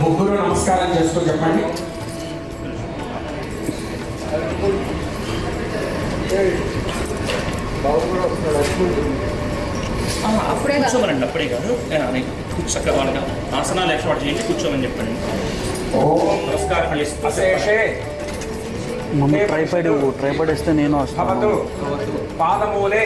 ముగ్గురు నమస్కారం చేస్తూ చెప్పండి. అప్పుడే కూర్చోమనండి, అప్పుడే కాదు చక్కగా వాళ్ళకి ఆసనాలు ఏర్పాటు చేయండి, కూర్చోమని చెప్పండి. నమస్కారం. మమ్మీ ట్రైపాడ్ ఇస్తే నేను వస్తాను. పాదమూలే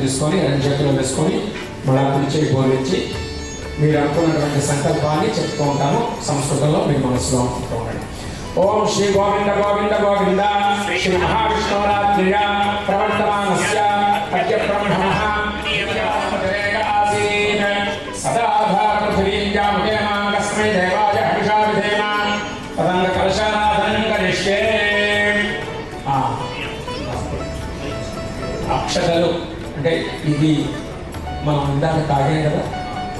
తీసుకొని రెండు చేతులు వేసుకొని మళ్ళా పిలిచి బోధించి మీరు అనుకున్నటువంటి సంకల్పాన్ని చెప్తూ ఉంటాను. సంస్కృతంలో మీరు మనసులో అనుకుంటూ ఉండండి. ఓం శ్రీ గోవింద గోవింద గోవింద శ్రీ మహావిష్ణురాత్రియ ప్రవర్తమానస్య అద్య బ్రహ్మణః సదాధారపృథివీంజాముఖేమాంగస్మై దేవాయ హవిషా విధేమ తదంగ కలశారాధనం కరిష్యే. అక్షతలు అంటే ఇది మనం ఇందాక తాగాం కదా,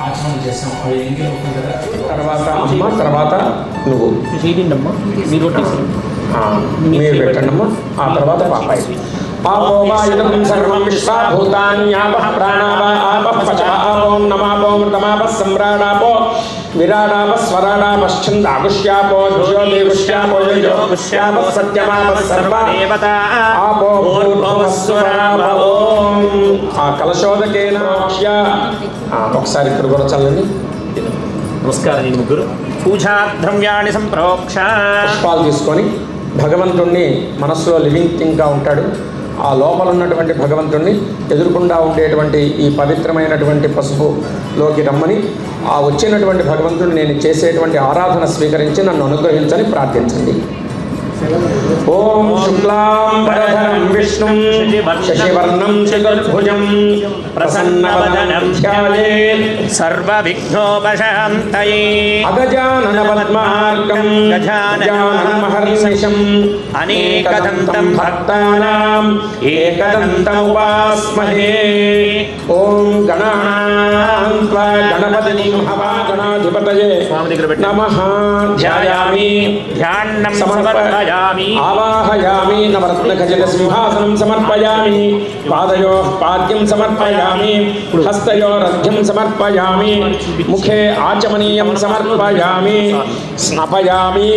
ఆచరణ చేసాం, అవి ఎంగిల్ అవుతుంది కదా. తర్వాత అమ్మ, తర్వాత నువ్వు చేయండమ్మా, మీరు మీరు పెట్టండమ్మా. ఆ తర్వాత పాపాయి. ఆపో వాయుధం సర్వం విశ్వాభూతాన్యాపః ప్రాణావ ఆపః పచ ఆపోం నమాపో మృతమాపః సమ్రాడాపో విరాడాపః స్వరాడాపశ్చందాగుష్యాపో జ్యోతిగుష్యాపో యోగుష్యాపః సత్యమాపః సర్వదేవతా ఆపో భూర్భువస్వరాపో. ఆ కలశోదకేన ఒకసారి ఇక్కడ కూడా చల్లండి. నమస్కారం. ముగ్గురు పూజా ద్రవ్యాన్ని సంప్రోక్ష పుష్పాలు తీసుకొని భగవంతుణ్ణి మనస్సులో లివింగ్ థింగ్గా ఉంటాడు. ఆ లోపల ఉన్నటువంటి భగవంతుణ్ణి ఎదురుకుండా ఉండేటువంటి ఈ పవిత్రమైనటువంటి పసుపులోకి రమ్మని, ఆ వచ్చినటువంటి భగవంతుడిని నేను చేసేటువంటి ఆరాధన స్వీకరించి నన్ను అనుగ్రహించని ప్రార్థించండి. ఓం శుక్లాం వరధరం విష్ణుం శశివర్ణం చతుర్భుజం ప్రసన్నవదనం ధ్యాయేత్ సర్వవిఘ్నోపశాంతయే అగజానన పద్మార్కం గజానన మహర్నిశం అనేకదంతం భక్తానాం ఏకదంతం ఉపాస్మహే. ఓం గణానాం త్వా గణపతిం హవా గణాధిపతయే నమః. ధ్యాయామి ధ్యానం సమర్పయామి ఆవాహయామి నవరత్నఖచిత సింహాసనం సమర్పయామి. పాదయోః పాద్యం సమర్పయామి. హస్తయోరర్ఘ్యం సమర్పయామి. ముఖే ఆచమనీయం సమర్పయామి. స్నాపయామి.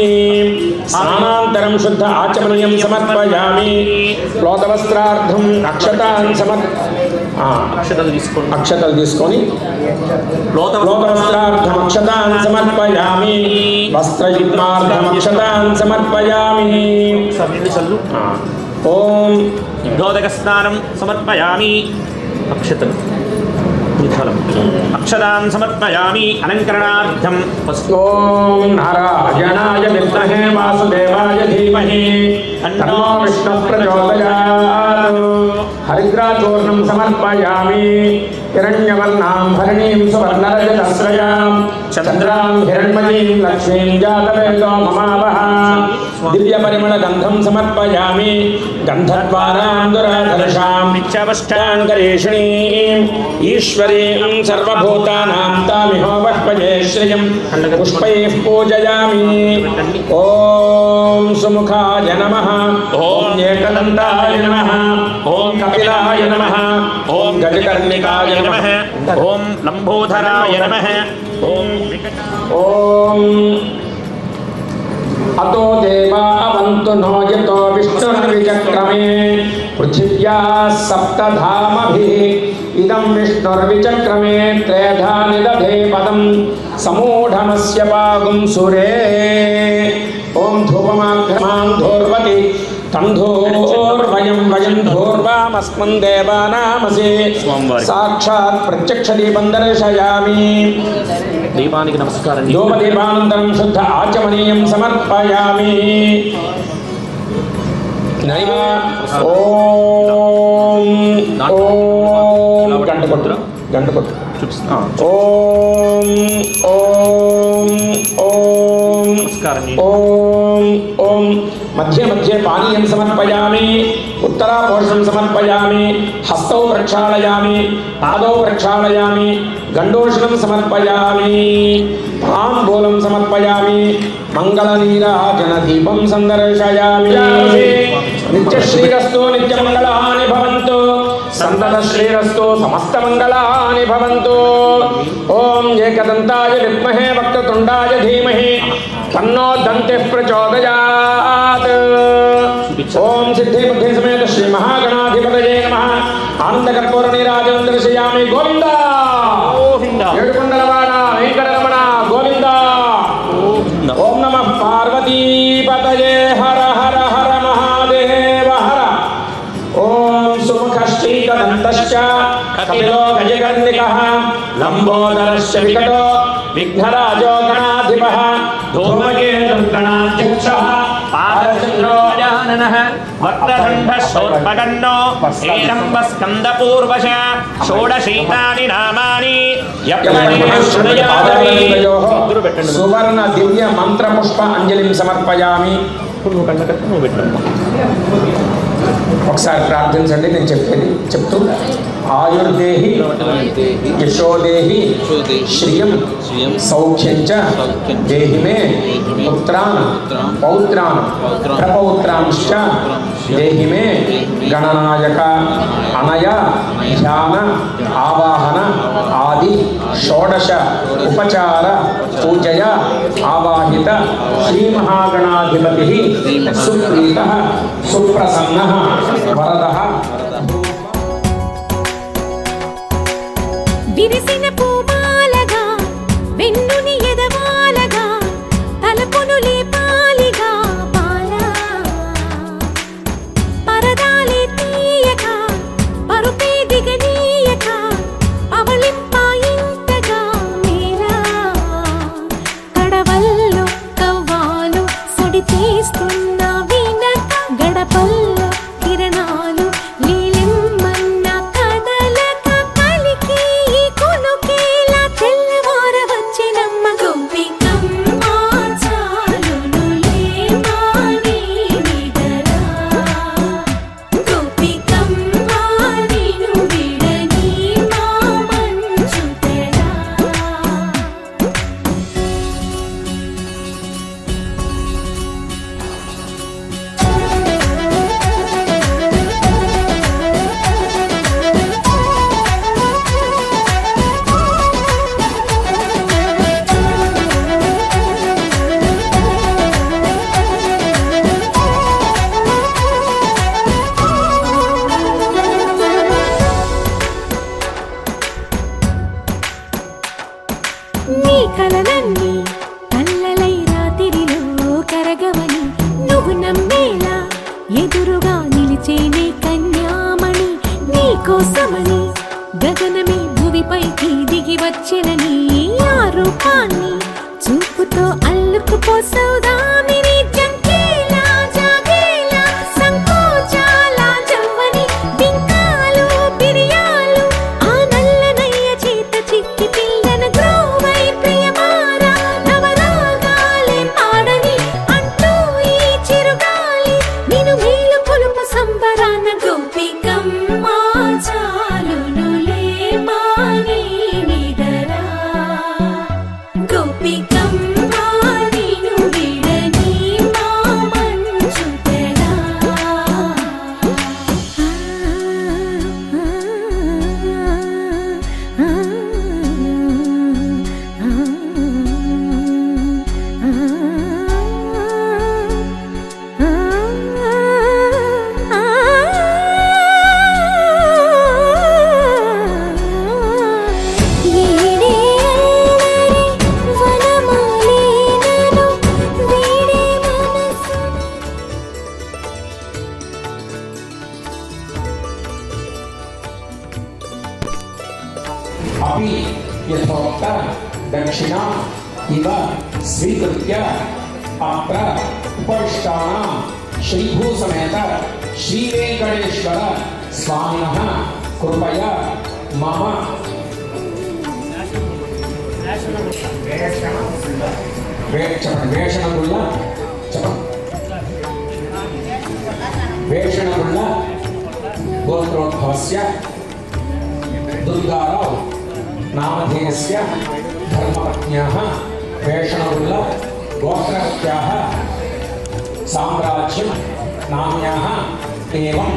స్నానాంతరం శుద్ధ ఆచమనీయం సమర్పయామి. ప్లోతవస్త్రార్థం అక్షతాన్ అక్షతలు తీసుకొని ప్లోతవస్త్రార్థం అక్షతాన్ సమర్పయామి. వస్త్రయుగ్మార్థం అక్షతాన్ సమర్పయామి. ఓం ఉద్యోదక స్నానం సమర్పయామి. అక్షతలు అక్షతాన్ సమర్పయామి. అలంకరణార్థం ఓం నారాయణాయ విద్మహే వాసుదేవాయ ధీమహి తన్నో విష్ణుః ప్రచోదయాత్. హరిద్రాచూర్ణం సమర్పయామి. హిరణ్యవర్ణాం హరిణీం సువర్ణరజతస్రయాం చంద్రాం హిరణ్మయీం లక్ష్మీం జాతవేదో మమావహ. దివ్యపరిమళగంధం సమర్పయామి. గంధద్వారాం దురాధర్షాం నిత్యవష్టాంగరేషిణీం ఈశ్వరీం సర్వభూతానాం తామిహోపహ్వజే శ్రియం పుష్పైః పూజయామి. ఓం సుముఖాయ నమః. ఓం ఏకదంతాయ నమః. ఓం కపిలాయ నమః. ఓం గజకర్ణికాయ నమః. ఓం లంబోధరాయ నమః. ఓం అతో దేవా అవంతు నో యతో విష్ణుర్విచక్రమే పృథివ్యా సప్తధామభిః ఇదం విష్ణుర్విచక్రమే త్రేధా నిదధే పదం సమూఢమస్య పాగుం సురే. ఓం ధూపమాఘ్రమాం ధూర్వతి తంధూర్వయం వయం ధూర్వామస్మన్ దేవానామసి. సాక్షాత్ ప్రత్యక్ష దీపం దర్శయామి. దీపానికి నమస్కారం. ధూపదీపానంతరం శుద్ధ ఆచమనీయం సమర్పయామి. ఓం ఓం గంట కొట్టు. ఓం ఓం ఓం నమస్కారం. ఓం ఓం. మధ్య మధ్య పానీయం సమర్పయామి. ఉత్తరాపోషణం సమర్పయామి. హస్తౌ ప్రక్షాళయామి. పాదౌ ప్రక్షాళయామి. గండోషణం సమర్పయామి. తాంబూలం సమర్పయామి. మంగళనీరాజన దీపం సందర్శయామి. నిత్యశ్రీరస్తు నిత్యమంగళాని భవంతు. సంతత శ్రీరస్తు సమస్త మంగళాని భవంతు. ఓం ఏకదంతాయ విద్మహే వక్రతుండాయ ధీమహి తన్నో దంతిః ప్రచోదయాత్. ఓం సిద్ధి బుద్ధి సమేత శ్రీ మహాగణాధిపతయే నమః. ఆనందకర్పూర నీరాజనం దర్శయామి. గోవింద ఏడుకొండలవాడ వెంకటరమణ గోవింద. ఓం నమః పార్వతీపతయే హర హర హర మహాదేవ హర. ఓం సుముఖశ్చైకదంతశ్చ కపిలో గజకర్ణికః లంబోదరశ్చ వికటో విఘ్నరాజో గణాధిపః ధూమకేతుః గణాధ్యక్షః పాదచంద్రో గజాననః వక్రదండశోర్పగన్నో ఏరంబస్కందపూర్వశ షోడశైతాని నామాని సువర్ణ దివ్య మంత్ర పుష్ప అంజలిం సమర్పయామి. ఒకసారి ప్రార్థించండి, నేను చెప్పేది చెప్తూ. ఆయుర్దేహి యశోదేహి శ్రియం సౌఖ్యం చ దేహి మే పుత్రాన్ పౌత్రాన్ ప్రపౌత్రాంశ్చ దేహి మే గణనాయక అనయ ధ్యాన ఆవాహన ఆది షోడశ ఉపచార పూజయ ఆవాహిత శ్రీ మహాగణాధిపతి సుప్రీతః సుప్రసన్నః వరదః. విరిసిన పూమాలగా వెన్నుని ఎదవాలగా తలపును లేపాలిగా పాలా పరదాలే తీయక పరుపే దిగనీయక అవలింపాయింతగా మేరా కడవల్లో కవ్వాలు సడి తీస్తున్నవి నీ కలలన్నీ కల్లలై రాత్రిలో కరగవని నువ్వు నమ్మేలా ఎదురుగా నిలిచేనే కన్యామణి నీ కోసమని గగనమే భువిపైకి దిగి వచ్చినని ఆ రూపాన్ని చూపుతో అల్లుకుపోసౌదామిని జంకేలా జాగేలా సంకోచాల జవ్వని బింకాలు బిరియాలు ఆ నల్లనయ్య చేత చిక్కి పిల్లన గ్రోవై ప్రియమారా నవరాగాలే పాడని అంటూ ఈ చిరుగాలి నిన్ను మేలు కొలుపు సంబరాన గోపికమ్మ చాలునులే మాని నిదరా గోపికమ్మ నిన్ను విడని మా మంచు తెరా अपि यथोक्त दक्षिणा इव स्वीकृत्य अत्र उपविष्टानां श्रीभूसमेत श्रीवेंकटेश्वर स्वामिनः कृपया मम వేషణముల్ల గోత్రోద్భవస్య दुर्गाराव नामधेयस्य धर्मपत्न्याः वेषणमुल्ल गोत्रवत्याः साम्राज्यं नाम्न्याः एवं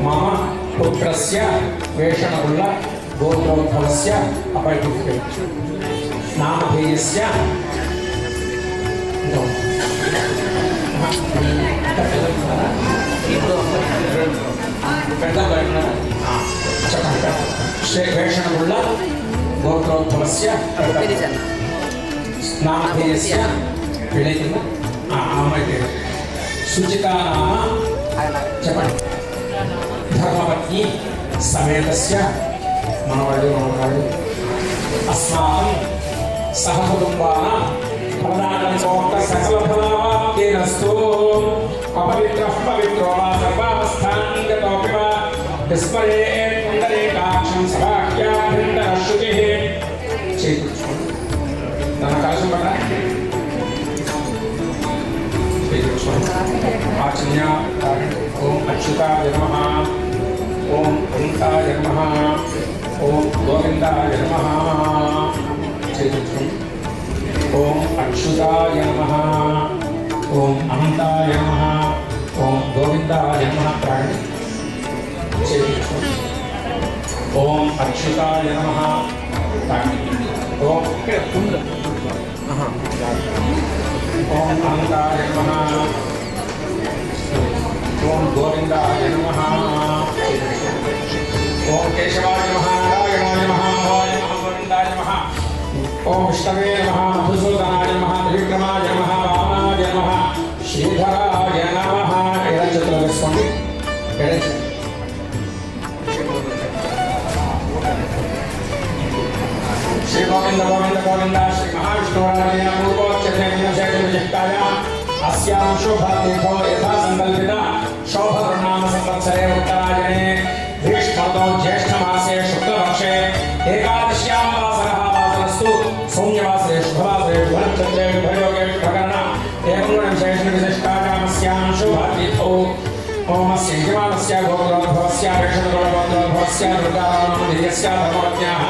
मम पुत्रस्य वेषणमुल्ल गोत्रोद्भवस्य अपैतुक्यं नामधेयस्य వేషణముల్ల గోత్రోద్భవస్య నామధేయస్య విలేకము అమ్మాయి సుచిత నామ చెప్పండి ధర్మపత్ని సమేతస్య మనవాళ్ళు అస్మాకం సహకుటుంబానాం ఫలదానంతోక్త సకల ఫలావాప్తిరస్తు అపవిత్రః పవిత్రో వా సర్వావస్థాన్ గతోపి వా విస్మరేత్ పుండరీకాక్షం సభాఖ్యాభిందరశ్రుతిః చేకూర్చుకోండి దాని కాల్సం పట్ల చేకూర్చుకోండి ఆచన్య ఓం అచ్యుతాయ నమః ఓం అనంతాయ నమః ఓం గోవిందాయ నమః చేకూర్చుకోండి ఓం అచ్యుతాయ నమః ఓం అనంతాయ నమః ఓం గోవిందాయ నమః ప్రాణి ఓం అచ్యుతాయ నమః ఓం ఓం అనంతాయ నమః ఓం గోవిందాయ నమః ఓం కేశవాయ నమః నారాయణాయ నమః మాధవాయ నమః గోవిందాయ నమః ఓం విష్ణవే నమః మధుసూదనాయ నమః త్రివిక్రమాయ నమః వామనాయ నమః శ్రీధరాయ నమః ఎడచేతులు వేసుకోండి श्री गोविंद गोविंद गोविंद श्री महाविष्णुराय पूर्वोच्चतेन अस्यां शुभतिथौ यथा संकल्पिता शोभकृनाम संवत्सरे उत्तरायणे ग्रीष्मर्तौ ज्येष्ठमासे शुक्लपक्षे एकादश्यां वासरः वासरस्तु सौम्यवासरे शुभवासरे शुभनक्षत्रे शुभयोगे शुभकर्ण एवं शुभतिथौ ओमस्य यजमानस्य गोत्रोद्भवस्य वैष्णवगोत्रोद्भवस्य दुर्गानामधेयस्य धर्मपत्न्याः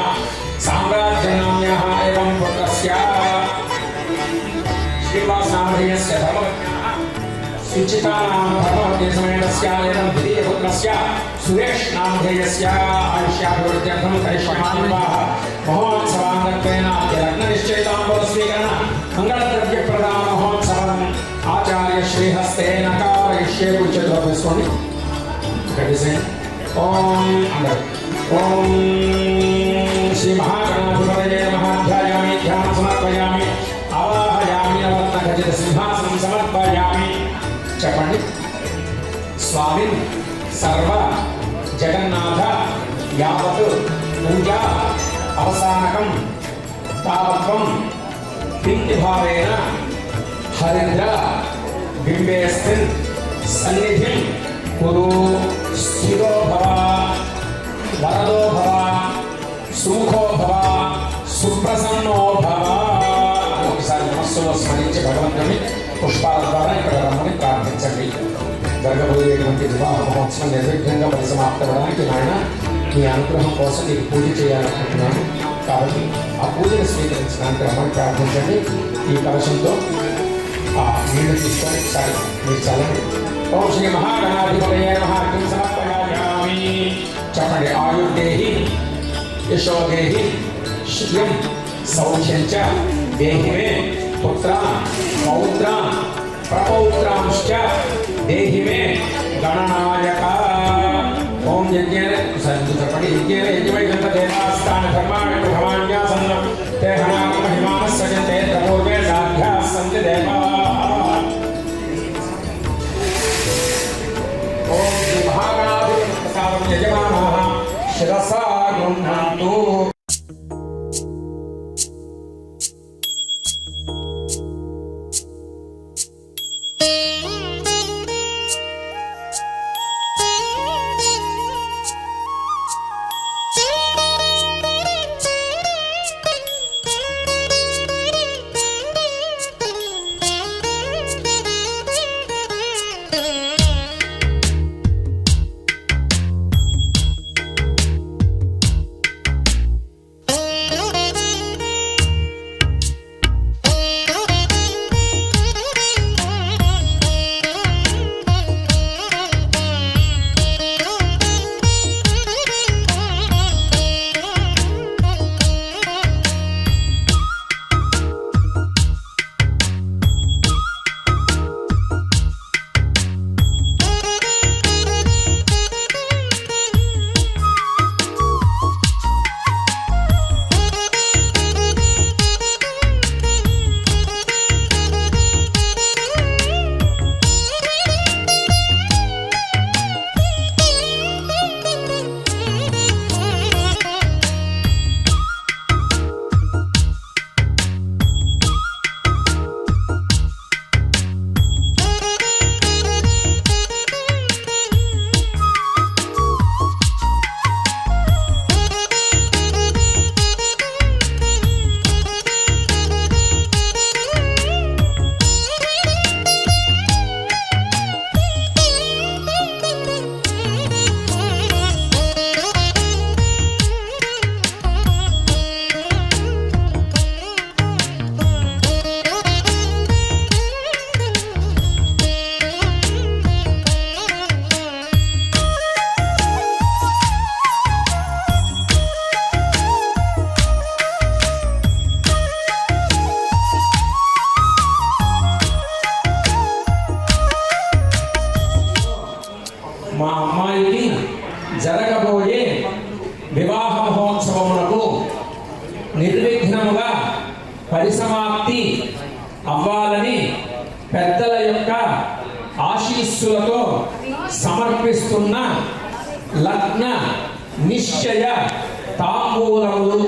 साम्राज्यनाम्न्याः एवं पुत्रस्य श्रीवासनामधेयस्य धर्मपत्न्याः सुचितानाम धर्मपत्नी समेतस्य एवं द्वितीयपुत्रस्य सुरेशनामधेयस्य आयुष्याभिवृद्ध्यर्थं करिष्यमाणः महोत्सवाङ्गत्वेन लग्ननिश्चयताम्बूलस्वीकरण मङ्गलद्रव्यप्रदान महोत्सवम् आचार्य श्रीहस्तेन कारयिष्ये उच्यते विस्मरणि कटिसे ओम ओम श्री महागणाधिपतये नमः ध्यायामि ध्यानसमाधि చెప్పండి. స్వామి సర్వ జగన్నాథ యావత్ పూజా అవసానకం తావత్వం ప్రీతిభావేన హరేంద్ర బింబేస్మిన్ సన్నిధిం కురు స్థిరో భవ వరదో భవ సుముఖో భవ సుప్రసన్నో భవ. ఒకసారి మనస్సులో స్మరించి భగవంతుని పుష్పాల ద్వారా ఇక్కడ రమ్మని ప్రార్థించండి. జరగబోయేటువంటి వివాహ మహోత్సవం నిర్విఘ్నంగా పరిసమాప్తమవడానికి నాయన మీ అనుగ్రహం కోసం నీకు పూజ చేయాలనుకుంటున్నాను. కాబట్టి ఆ పూజను స్వీకరించడానికి రమ్మని ప్రార్థించండి. ఈ కలశంతో ఆ నీళ్లు తీసుకొని ఒకసారి మీరు చల్లండి. ఓం శ్రీ మహాగణాధిపతయే నమః సమర్పయామి. చెప్పండి. ఆయుర్దేహి యశోదేహి శ్రియం సౌఖ్యం చ దేహి మే పుత్రాన్ పౌత్రాన్ ప్రపౌత్రాంశ్చ దేహి మే గణనాయక. ఓం యజ్ఞేన చెప్పండి. యజ్ఞేన యజ్ఞవైకంత దేవాస్థాన ధర్మాణి భవాన్యాసన్న తే హనామ మహిమానః సజంతే త్రమూర్వే సాధ్యాః సంతి దేవాః. ఓం శ్రీ మహాగణాధిపతి ప్రసాదం యజమానాః శిరసా గృహ్ణాతు. మా అమ్మాయికి జరగబోయే వివాహ మహోత్సవములకు నిర్విఘ్నముగా పరిసమాప్తి అవ్వాలని పెద్దల యొక్క ఆశీస్సులతో సమర్పిస్తున్న లగ్న నిశ్చయ తాంబూలములు.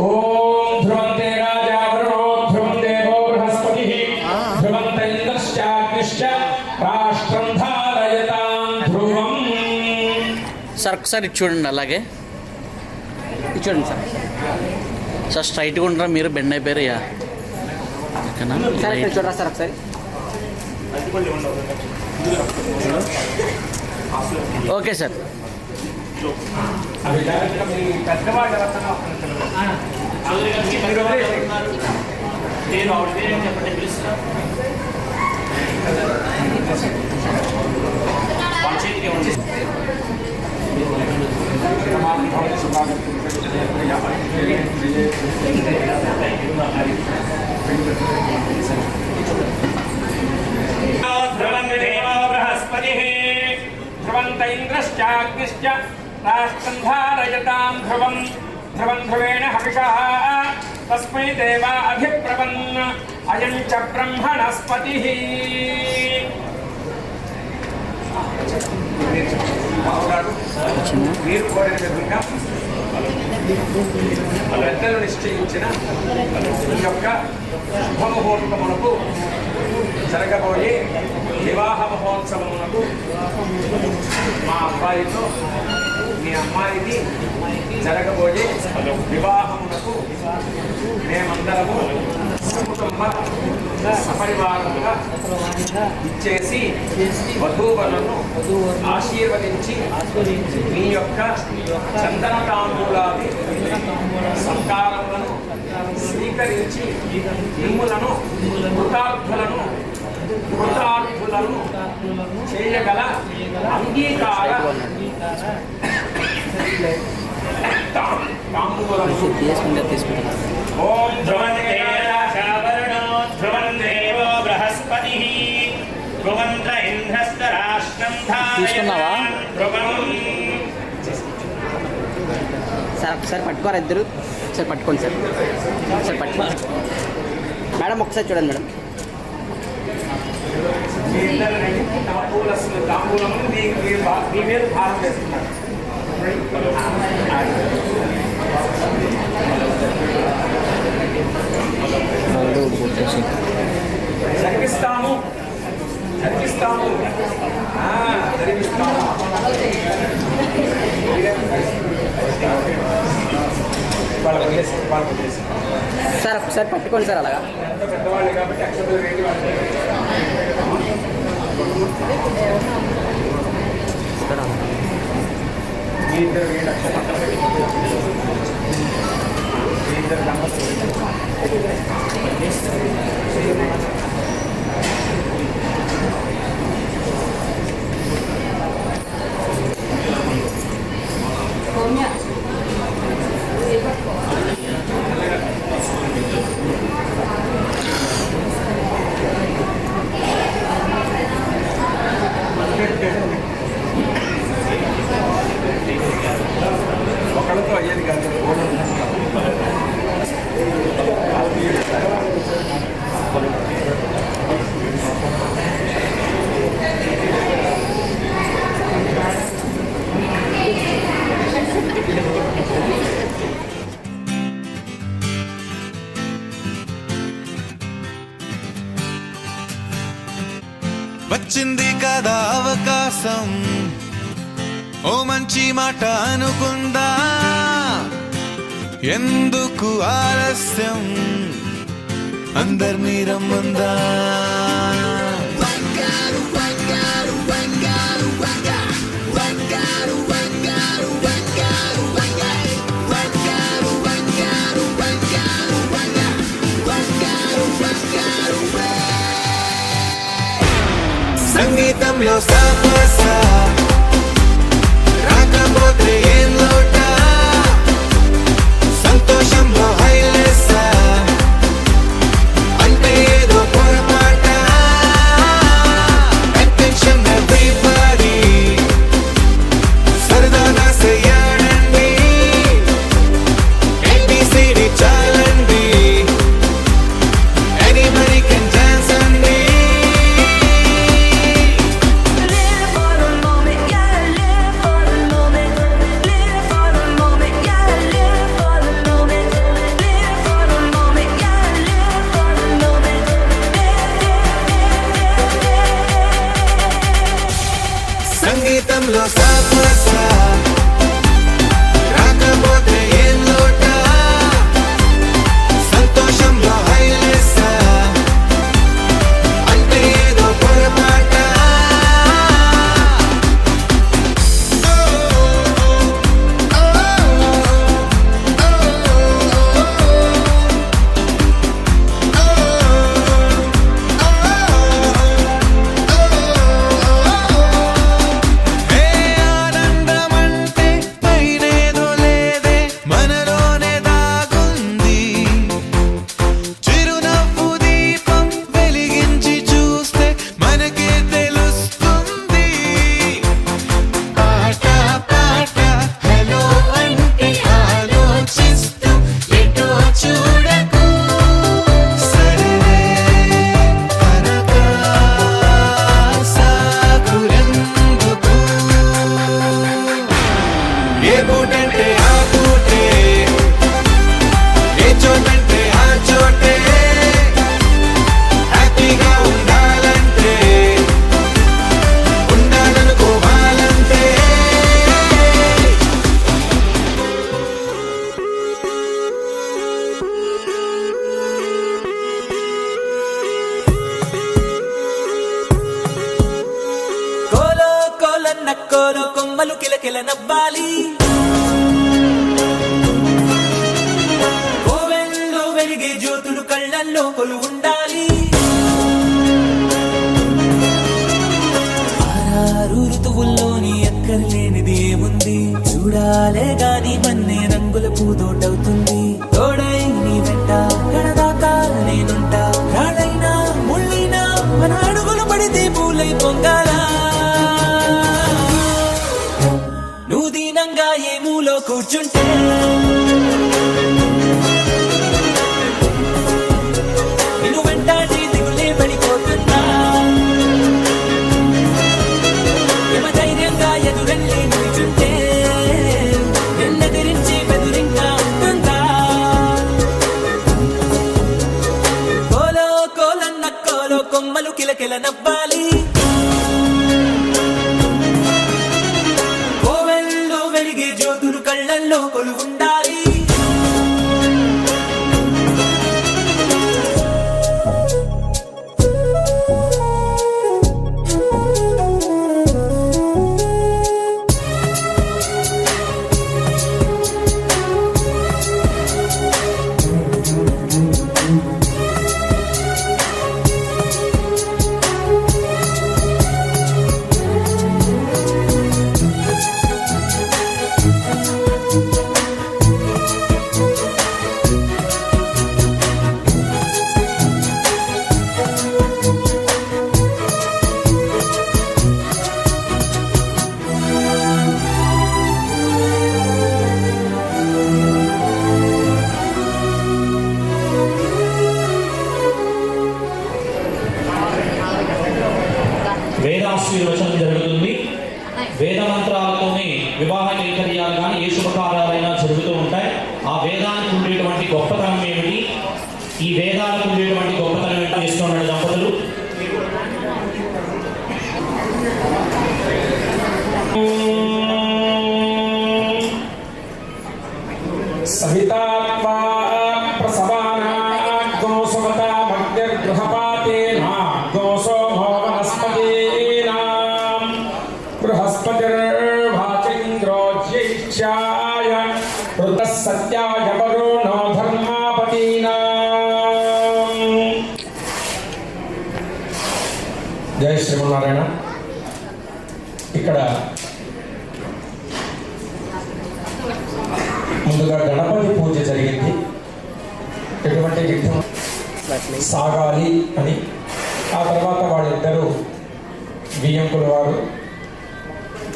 ఓం ధ్రువంతే రాజా వరుణో ధ్రువం దేవో బృహస్పతిః ధ్రువంత ఇంద్రశ్చాగ్నిశ్చ రాష్ట్రం ధారయతాం ధ్రువం. సార్ ఒకసారి ఇటు చూడండి. అలాగే ఇటు చూడండి సార్. సార్ స్ట్రైట్గా ఉంటారా, మీరు బెండ్ అయిపోయారు. యా ఓకేనా సార్ ఇక్కడ చూడరా సార్ ఒకసారి. Okay sir. అవి డైరెక్ట్గా మీ పెద్దవాళ్ళ రచన నేను ఆవిడ పేరు చెప్పండి పిలుస్తా. వాళ్ళ చేతికి ఏమన్నా బృహస్పతిః ధ్రువంత ఇంద్రశ్చాగ్నిశ్చ రాష్ట్రం ధారయతాం ధ్రువం ధ్రువం ధ్రువేణ హవిషః తస్మై దేవా అభిప్రవన్ అయం చ బ్రహ్మణస్పతిః. బావగారు మీరు కోరిన విధంగా పెద్దలు నిశ్చయించిన ఈ యొక్క శుభముహూర్తమునకు జరగబోయే వివాహ మహోత్సవమునకు మా అబ్బాయితో మీ అమ్మాయికి జరగబోయే వివాహమునకు మేమందరము కుటుంబ సపరివారముగా ఇచ్చేసి వధూవరులను ఆశీర్వదించి మీ యొక్క చందన తాంబూలాది సంస్కారములను స్వీకరించి మిమ్ములను కృతార్థులను చేయగల అంగీకార ఓం ధ్రువందేవో బృహస్పతి ధ్రువంద్ర ఇంద్రస్త రాష్ట్రం తీసుకున్నావా? సార్ ఒకసారి పట్టుకోరా ఇద్దరు ఒకసారి పట్టుకోండి సార్ ఒకసారి పట్టుకోండి మేడం ఒకసారి చూడండి మేడం తాంబూలము మీ మీద భారం వేస్తున్నారు. జరిపిస్తాము జరిపిస్తాము. వాళ్ళ వదిలేసి సార్ ఒకసారి పట్టుకోండి సార్ అలాగా పెద్దవాళ్ళు కాబట్టి అక్షరాలు రేటు మీ ఇద్దరు వేడు అక్షరాలు మీ ఇద్దరు దంపతులు ఒకళ్ళతో అయ్యేది కాదు. వచ్చింది కదా అవకాశం, ఓ మంచి మాట అనుకుందా, ఎందుకు ఆలస్యం, అందరినీ రమ్మందా. సంగీతంలో సమస్య రాకపోతే ఏం లోట, సంతోషంలో హైలెస్స అంటే ఏదో పొరపాట. అటెన్షన్ ఎవ్రీబడీ సరదాగా చెయ్యాడండి, ABCD చాలండి, ఎనీబడీ కెన్ డాన్స్ అండి. Live for the moment, yeah, live for the moment, live కొమ్మలు కిలకిల నవ్వాలి కోవెల్లో వెలిగే జ్యోతులు కళ్ళల్లో కొలు ఉండాలి ఆరు ఋతువుల్లోని ఎక్కర్లేనిది ఏముంది చూడాలే గాని మన్నే రంగుల పూదోటవుతుంది తోడై నీ వెంట కడదాకా నేనుంటా రాడైనా ముళ్ళైనా మన అడుగులు పడితే పూలై పొంగాలా నువ్వు దీనంగా ఏ మూలో కూర్చుంటే నిన్ను వెంటాడి దిగులే పడిపోతున్నా ధైర్యంగా ఎదురెళ్ళి నిల్చుంటే నిన్నెదిరించి బెదురింకా ఉంటుందా కోలో కోలన్న కోలో కొమ్మలు కిలకిల నవ్వాలి కోవెల్లో వెలిగే జ్యోతులు కళ్ళల్లో కొలు ఉండాలి వేదాశీర్వచనం జరుగుతుంది వేద మంత్రాలతోనే వివాహ కైంకర్యాలు కానీ ఏ శుభకార్యాలైనా జరుగుతూ ఉంటాయి ఆ వేదానికి ఉండేటువంటి గొప్పతనం ఏమిటి ఈ వేదాలకు ఉండేటువంటి గొప్పతనం ఏంటో చేస్తున్న దంపతులు సవితాత్వా ప్రసవానాగ్నో సుమతా మగ్నిర్గృహపాతేనాగ్నో సోమో వనస్పతీనాం బృహస్పతిర్వాచింద్రో జ్యేష్ఠ్యాయ ఋతః సత్యాయ వరుణో ధర్మాపతీనాం. జై శ్రీమన్నారాయణ. ఇక్కడ ముందుగా గణపతి పూజ జరిగింది. ఎటువంటి విఘ్నం సాగాలి అని ఆ తర్వాత వాళ్ళిద్దరూ బియ్యంకుల వారు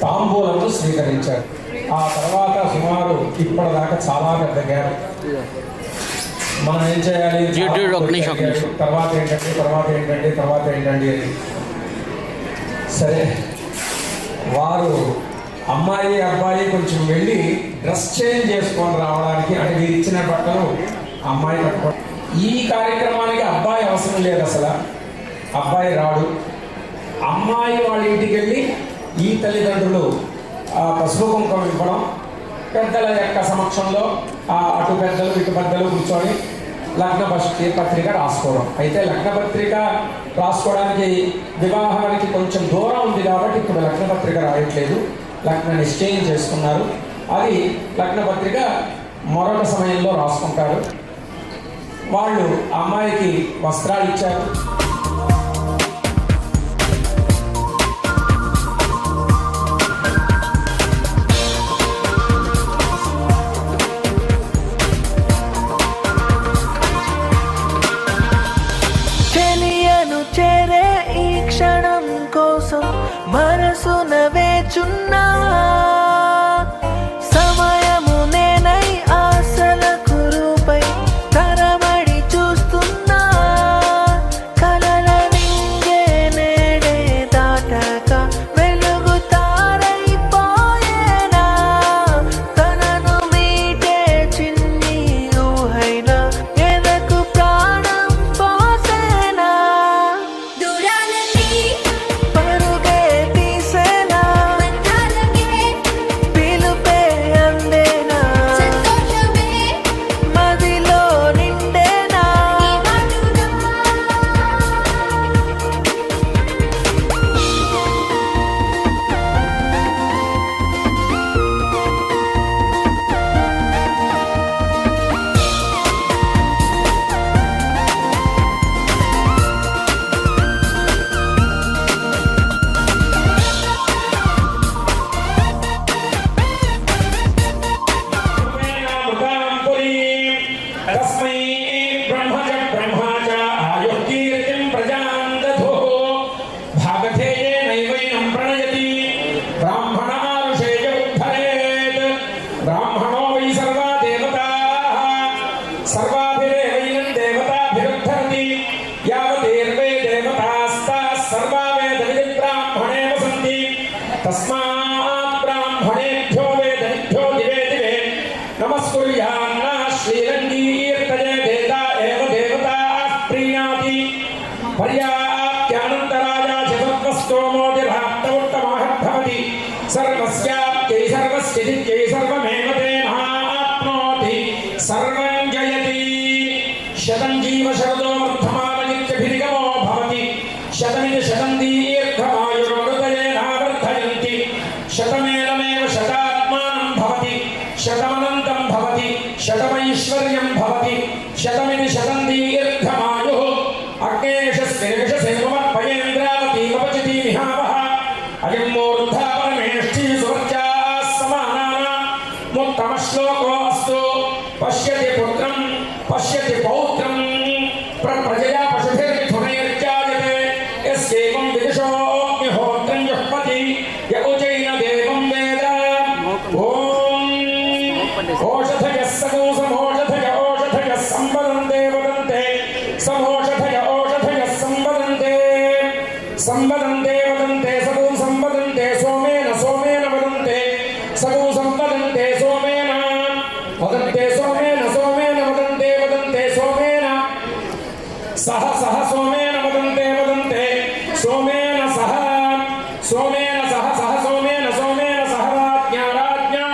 తాంబూలము స్వీకరించారు. ఆ తర్వాత సుమారు ఇప్పటిదాకా చాలా పెద్ద గ్యాప్. మనం ఏం చేయాలి తర్వాత ఏంటండి అని. సరే వారు అమ్మాయి అబ్బాయి కొంచెం వెళ్ళి డ్రెస్ చేంజ్ చేసుకొని రావడానికి అంటే మీరు ఇచ్చిన బట్టలు అమ్మాయి కట్టుకో. ఈ కార్యక్రమానికి అబ్బాయి అవసరం లేదు, అసలు అబ్బాయి రాడు. అమ్మాయి వాళ్ళ ఇంటికి వెళ్ళి ఈ తల్లిదండ్రులు పసుపు కుంకుమ ఇవ్వడం, పెద్దల యొక్క సమక్షంలో అటు పెద్దలు ఇటు పెద్దలు కూర్చొని లగ్న పత్రిక రాసుకోవడం. అయితే లగ్న పత్రిక రాసుకోవడానికి వివాహానికి కొంచెం దూరం ఉంది కాబట్టి ఇప్పుడు లగ్న పత్రిక రాయట్లేదు, లగ్న నిశ్చయం చేసుకున్నారు. అది లగ్న పత్రిక మరొక సమయంలో రాసుకుంటారు. వాళ్ళు అమ్మాయికి వస్త్రాలు ఇచ్చారు. చేరే ఈ క్షణం కోసం మనసున వేచున్నా సమయము నేనై ఆశల కురుపై తరబడి చూస్తున్నా కల तस्मात् ब्राह्मणेभ्यो वेदेभ्यो दिवे दिवे नमस्कुर्यान्न श्रीरङ्गीर्तये वेदा एव देवताः प्रीणाति पर्याप्त्यानन्तराया जगत्वस्तोमोदिभाक्तमुत्तमः सर्वस्याप्त्यै सर्वस्यजित्यै सर्वमेव तेनाप्नोति सर्वं जयति शतं जीव शरदो वर्धमाननित्यभिनिगमो भवति शतमिति शतं दीर्घमायुर्मृतयेनावर्धयन्ति शतमेनमेव शतात्मानं भवति शतमनन्तं भवति शतमैश्वर्यं भवति शतमिति शतं दीर्घमायुः अग्नेशस्तेषसेवमर्पयेन्द्रावतीमपचिति विहावः अयं मूर्धा परमेष्ठी सुवर्चाः समानानां मुक्तमश्लोकोऽस्तु पश्यति पुत्रं पश्यति पौत्रं प्रजया पशुभिर्मिथुनैर्जायते यस्यैवं विदुषोऽग्निहोत्रं जुह्वति य उजैन देवं वेद ॐ ओषधयः सगुंसमोषधय ओषधयः संवदन्ते वदन्ते समोषधय ओषधयः संवदन्ते संवदन्ते वदन्ते सगुं संवदन्ते सोमेन सोमेन वदन्ते सगुं संवदन्ते सोमेन वदन्ते सोमेन सोमेन वदन्ते वदन्ते सोमेन सह सह सोमेन वदन्ते वदन्ते सोमेन सह सोमेन सह सह सोमेन सोमेन सह राज्ञा राज्ञा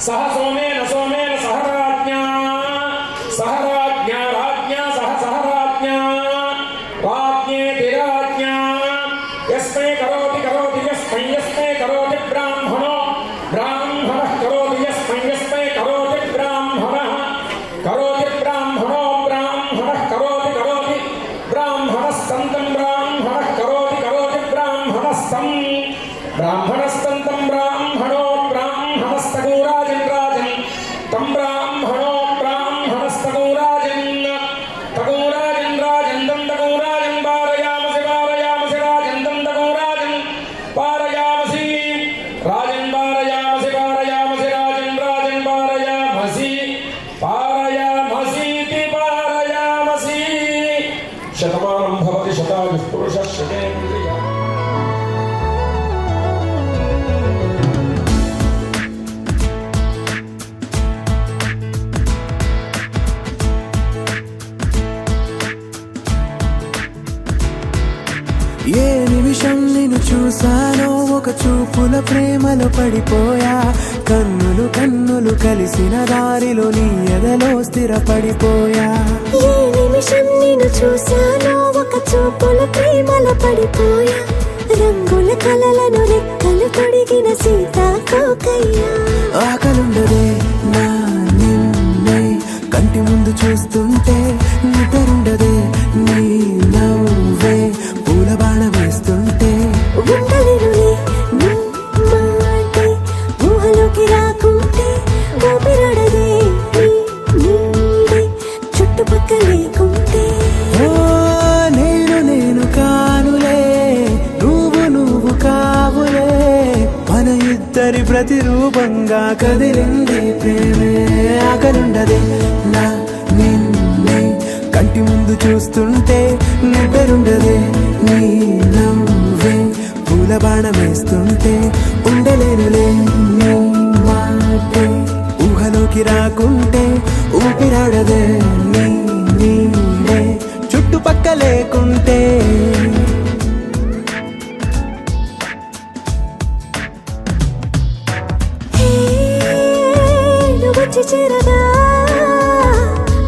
सह सोमेन सोमेन सह राज्ञा सह राज्ञा राज्ञा सह सह राज्ञा राज्ञेति राज्ञा यस्मै करोति करोति यस्मै यस्मै करोति ब्राह्मणो ब्राह्मणः करोति यस्मै यस्मै करोति ब्राह्मणः करोति ब्राह्मणो ब्राह्मणः करोति करोति ब्राह्मणस्तन्तं ब्राह्मणः करोति करोति ब्राह्मणस्तं ब्राह्मणस्तन्तं ब्राह्मणो ब्राह्मणस्तगोराजन् राजन् तं ब्राह्मणो ब्राह्मणस्तगोराजन् तगोराजन् राजन् तं तगोराजन् पारयामसि पारयामसि राजन् तं तगोराजन् पारयामसि राजन् पारयामसि पारयामसि राजन् राजन् पारयामसि पारयामसीति पारयामसि शतमानं भवति शतायुः पुरुषः शतेन्द्रियः ఏ నిమిషం నిన్ను చూసానో ఒక చూపుల ప్రేమలో పడిపోయా కన్నులు కన్నులు కలిసిన దారిలో నీ ఎదలో స్థిరపడిపోయా ఏ నిమిషం నిన్ను చూశానో ఒక చూపుల ప్రేమలో పడిపోయా రంగుల కలలను రెక్కలు తొడిగిన సీతాకోకయ్యా ఆకలుండదే నా నిన్నే కంటి ముందు చూస్తుంటే నిద్రుండదే నీ నవ్వే పూల బాణ వేస్తుంటే ఉండలేనులే నీ మాటే ఊహలోకి రాకుంటే ఊపిరాడదే నీ నీడే చుట్టుపక్కల లేకుంటే ఓ నేను నేను కానులే నువ్వు నువ్వు కావులే మన ఇద్దరి ప్రతిరూపంగా కదిలింది ప్రేమే ఆకలుండదే నా నిన్నే కంటి ముందు చూస్తుంటే నిద్రుండదే నీ నవ్వే పూల బాణం వేస్తుంటే ఉండలేనులే నీ మాటే ఊహలోకి రాకుంటే ఊపిరాడదే నీ నీడే చుట్టుపక్క లేకుంటే హే నువ్వు వచ్చి చేరగా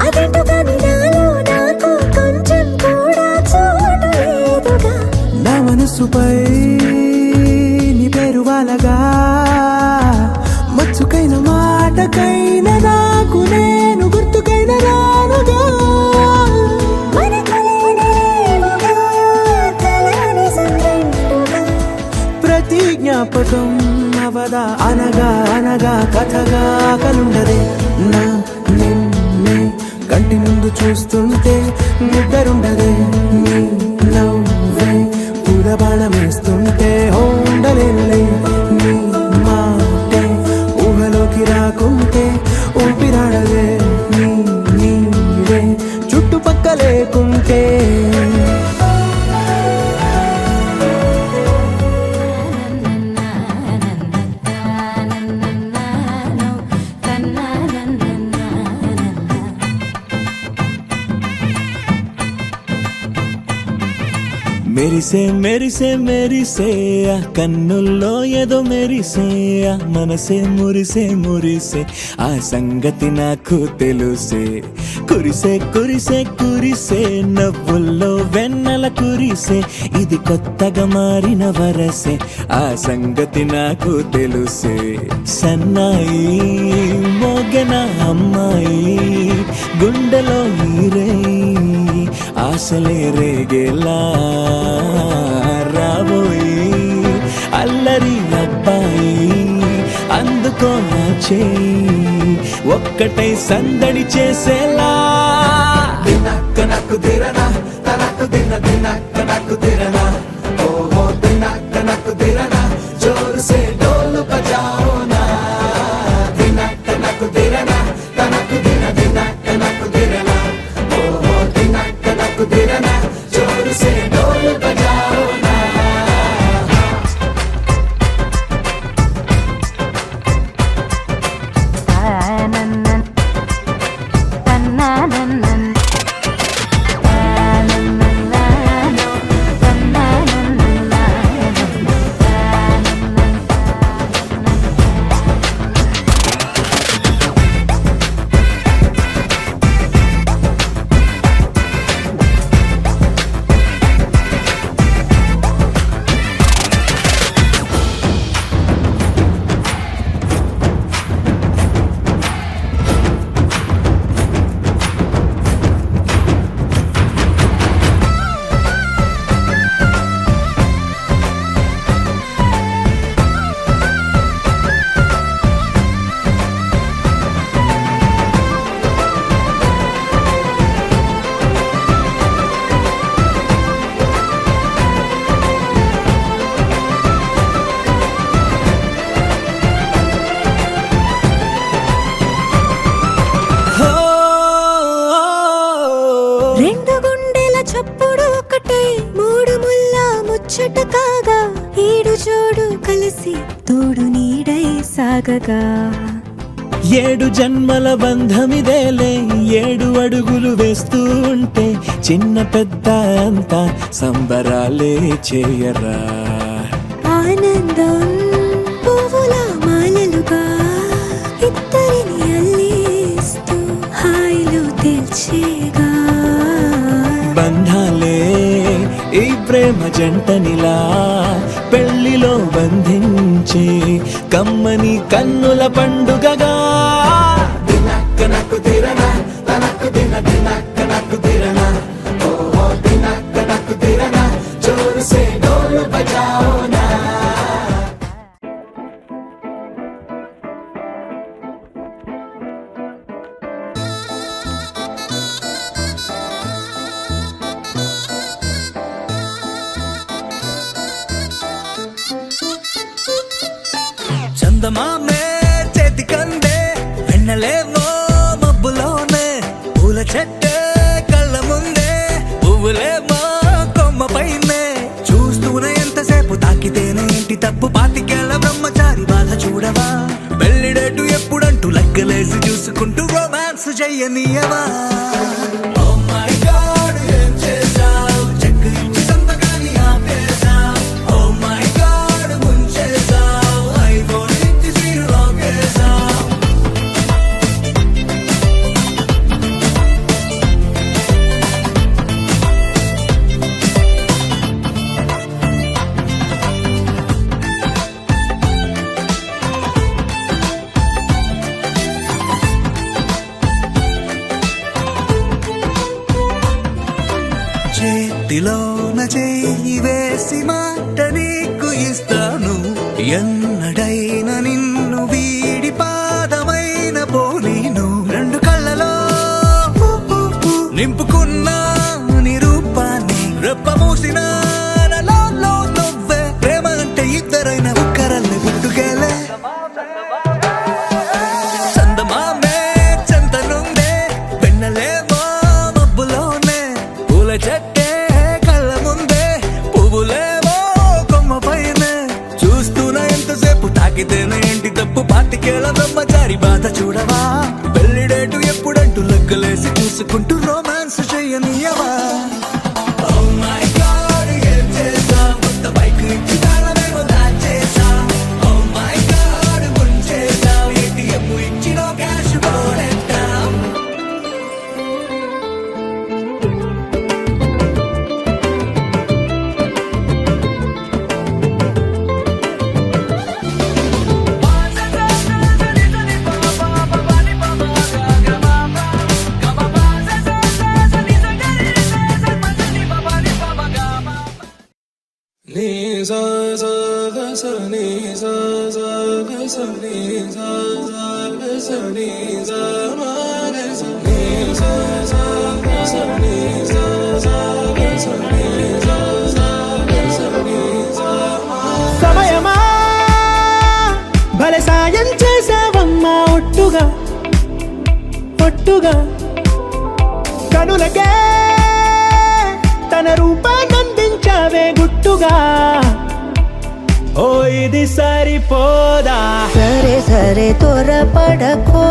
అదేంటో కానీ నాలో నాకు కొంచెం కూడా చోటు లేదుగా నా మనసుపై నీ పేరు వాలగా మచ్చుకైన మాటకైన నాకు నేను గుర్తుకైన రానుగా మన కలనేవుగా కలని సంగంటుగా ప్రతి జ్ఞాపకం అవదా అనగా అనగా కథగా కలుండదే నా నిన్నే కంటి ముందు చూస్తుంటే నిద్రుండదే నీ నవ్వే పూల బాణం వేస్తుంటే ఉండలేనులే నీ మాటే ఊహలోకి రాకుంటే ఊపిరాడదే నీ నీడే చుట్టుపక్క లేకుంటే మెరిసే మెరిసే మెరిసే ఆ కన్నుల్లో ఏదో మెరిసే ఆ మనసే మురిసే మురిసే ఆ సంగతి నాకు తెలుసే కురిసే కురిసే కురిసే నవ్వుల్లో వెన్నెల కురిసే ఇది కొత్తగా మారిన వరసే ఆ సంగతి నాకు తెలుసే సన్నాయి మోగన అమ్మాయి గుండెలో ఈరే ఆశలే రేగేలా రాబోయి అల్లరి అబ్బాయి అందుకో నా చేయి ఒక్కటై సందడి చేసేలా దినక్క నాకు దిరనా తనకు దిన దినక్క నాకు దిరనా ఓహో దినక్క నాకు దిరనా జోరు సే డోలు బజాओ నా దినక్క నాకు దిరనా తనకు దిన దినక్క నాకు దిరనా ఓహో దినక్క నాకు దిరనా జోరు సే డోలు బజాओ నా రెండు గుండెల చప్పుడు ఒకటే మూడు ముల్ల ముచ్చట కాగా ఏడు జోడు కలిసి తోడు నీడై సాగగా ఏడు జన్మల బంధమిదేలే ఏడు అడుగులు వేస్తూ ఉంటే చిన్న పెద్ద అంతా సంబరాలే చేయరా ఆనందం పువ్వుల మాలలుగా ఇద్దరిని అల్లేస్తూ హాయిలో తెల్చేగా బంధాలే ఈ ప్రేమ జంటనిలా పెళ్లిలో బంధించి కమ్మని కన్నుల పండుగగా దినక్క నాకు దిరనా తనకు దిన దినక్క నాకు దిరనా ఓహో దినక్క నాకు దిరనా జోరు సే డోలు బజాओ నా చందమామే చేతి కందే వెన్నెలేమో మబ్బులోనే పూల చెట్టే కళ్ళ ముందే పువ్వులేమో కొమ్మ పైనే చూస్తూనే ఎంతసేపు తాకితేనే ఇంటి తప్పు పాతికేళ్ల బ్రహ్మచారి బాధ చూడవా పెళ్లిడేటు ఎప్పుడంటూ లెక్కలేసి చూసుకుంటూ రొమాన్స్ చెయ్యనీయవా Oh my God, ఏం చేశావ్? చెక్ ఇచ్చి సంతకాన్ని ఆపేశావ్. Oh my God, ముంచేశావ్. iPhone ఇచ్చి screen lock చేశావ్. చేతిలోన చెయ్యి వేసి మాట నీకు ఇస్తాను ఎన్నడైనా నిన్ను వీడి పాదమైన పోలీను రెండు కళ్ళలో నింపుకున్న నిరూపాన్ని రెప్ప మూసిన నలో నువ్వే ప్రేమ అంటే ఇద్దరైన ఒక్కరల్ని గుట్టుకెళ్ళే చందమామే చెంతనుందే వెన్నెలేమో మబ్బులోనే పూల చెట్టే కళ్ళ ముందే పువ్వులేమో కొమ్మ పైనే చూస్తూనే ఎంతసేపు తాకితేనే ఇంటి తప్పు పాతికేళ్ల బ్రహ్మచారి బాధ చూడవా పెళ్లిడేటు ఎప్పుడంటూ లెక్కలేసి చూసుకుంటూ romance చెయ్యనీయవా Oh my God, sa sa ga sa ni sa sa ga sa ni sa sa ga sa ni sa ma ga sa ni sa sa ga sa ni sa sa ga sa ni sa sa ga sa ni sa ma. సమయమా భలే సాయం చేసావమ్మా ఒట్టుగా ఒట్టుగా కనులకే తన రూపాన్నందించావే గుట్టుగా ఓ ఇది సరిపోదా సరే సరే త్వరపడకో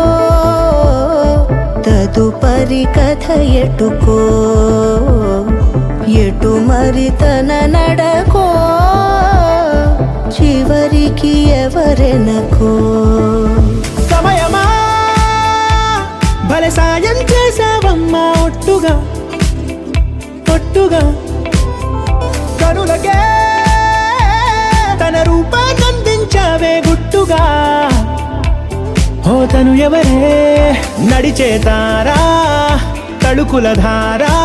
తదుపరి కథ ఎటుకో ఎటు మరి తన నడకో చివరికి ఎవరెనకో సమయమా భలే సాయం చేసావమ్మా ఒట్టుగా ఒట్టుగా కనులకే తన రూపాన్నందించావే గుట్టుగా ఓ తను ఎవరే నడిచే తారా తళుకుల ధారా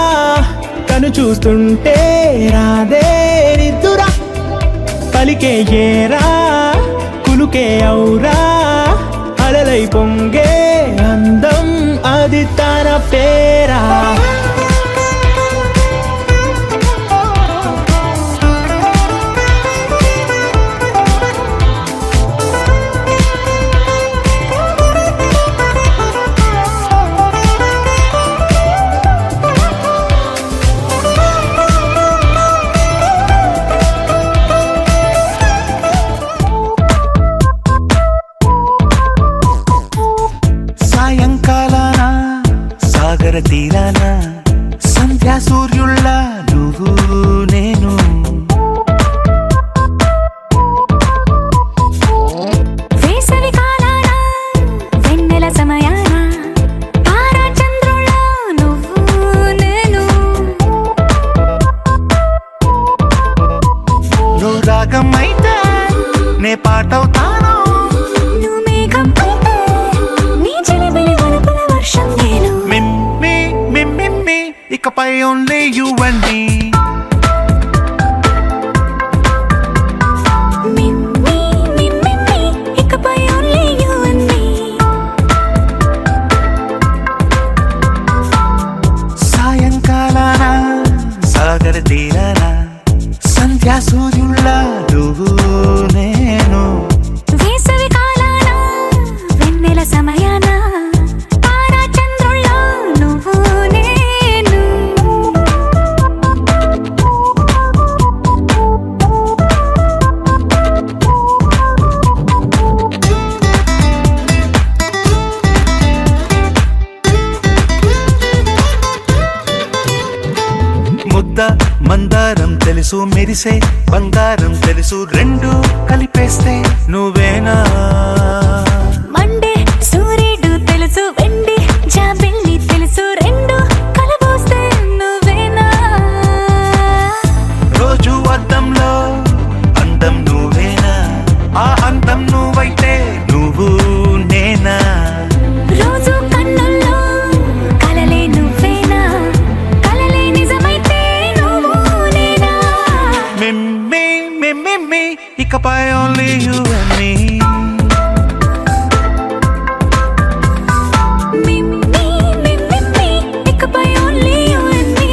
తను చూస్తుంటే రాదే నిద్దురా పలికే ఏరా కులుకే ఔరా అలలై పొంగే అందం అది తన పేరా సాయంకాలాన సాగర తీరాన సంధ్యా సూర్యుళ్ళ నువ్వు నేను వేసవి కాలాన వెన్నెల సమయాన తారా చంద్రుల నువ్వు నేను నువ్వు రాగం అయితే నే పాటవుతాను నువ్వు మేఘం అయితే నీ చిలిబిలి వలపుల వర్షం నేను మిమ్మి మిమ్మి ఇకపై ఓన్లీ యు అండ్ మీ మిమ్మి మిమ్మి ఇకపై ఓన్లీ యు అండ్ మీ సాయంకాలాన సాగర తీరాన సంధ్యా సూర్యుళ్ళ నువ్వు నేను వేసవి కాలాన వెన్నెల సమయాన తారా చంద్రుల నువ్వు నేను ముద్ద మందారం తెలుసు మెరిసే బంగారం తెలుసు రెండు కలిపేస్తే నువ్వేనా మండే సూర్యుడు తెలుసు వెండి జాబిల్లి తెలుసు రెండు కలబోస్తే నువ్వేనా రోజు అద్దంలో అందం నువ్వేనా ఆ అందం నువ్వైతే నువ్వు నేనా రోజు కన్నుల్లో కలలే నువ్వేనా కలలే నిజమైతే నువ్వు నేనా మిమ్మి మిమ్మి ఇకపై ఓన్లీ యు అండ్ మీ మిమ్మి మిమ్మి ఇకపై ఓన్లీ యు అండ్ మీ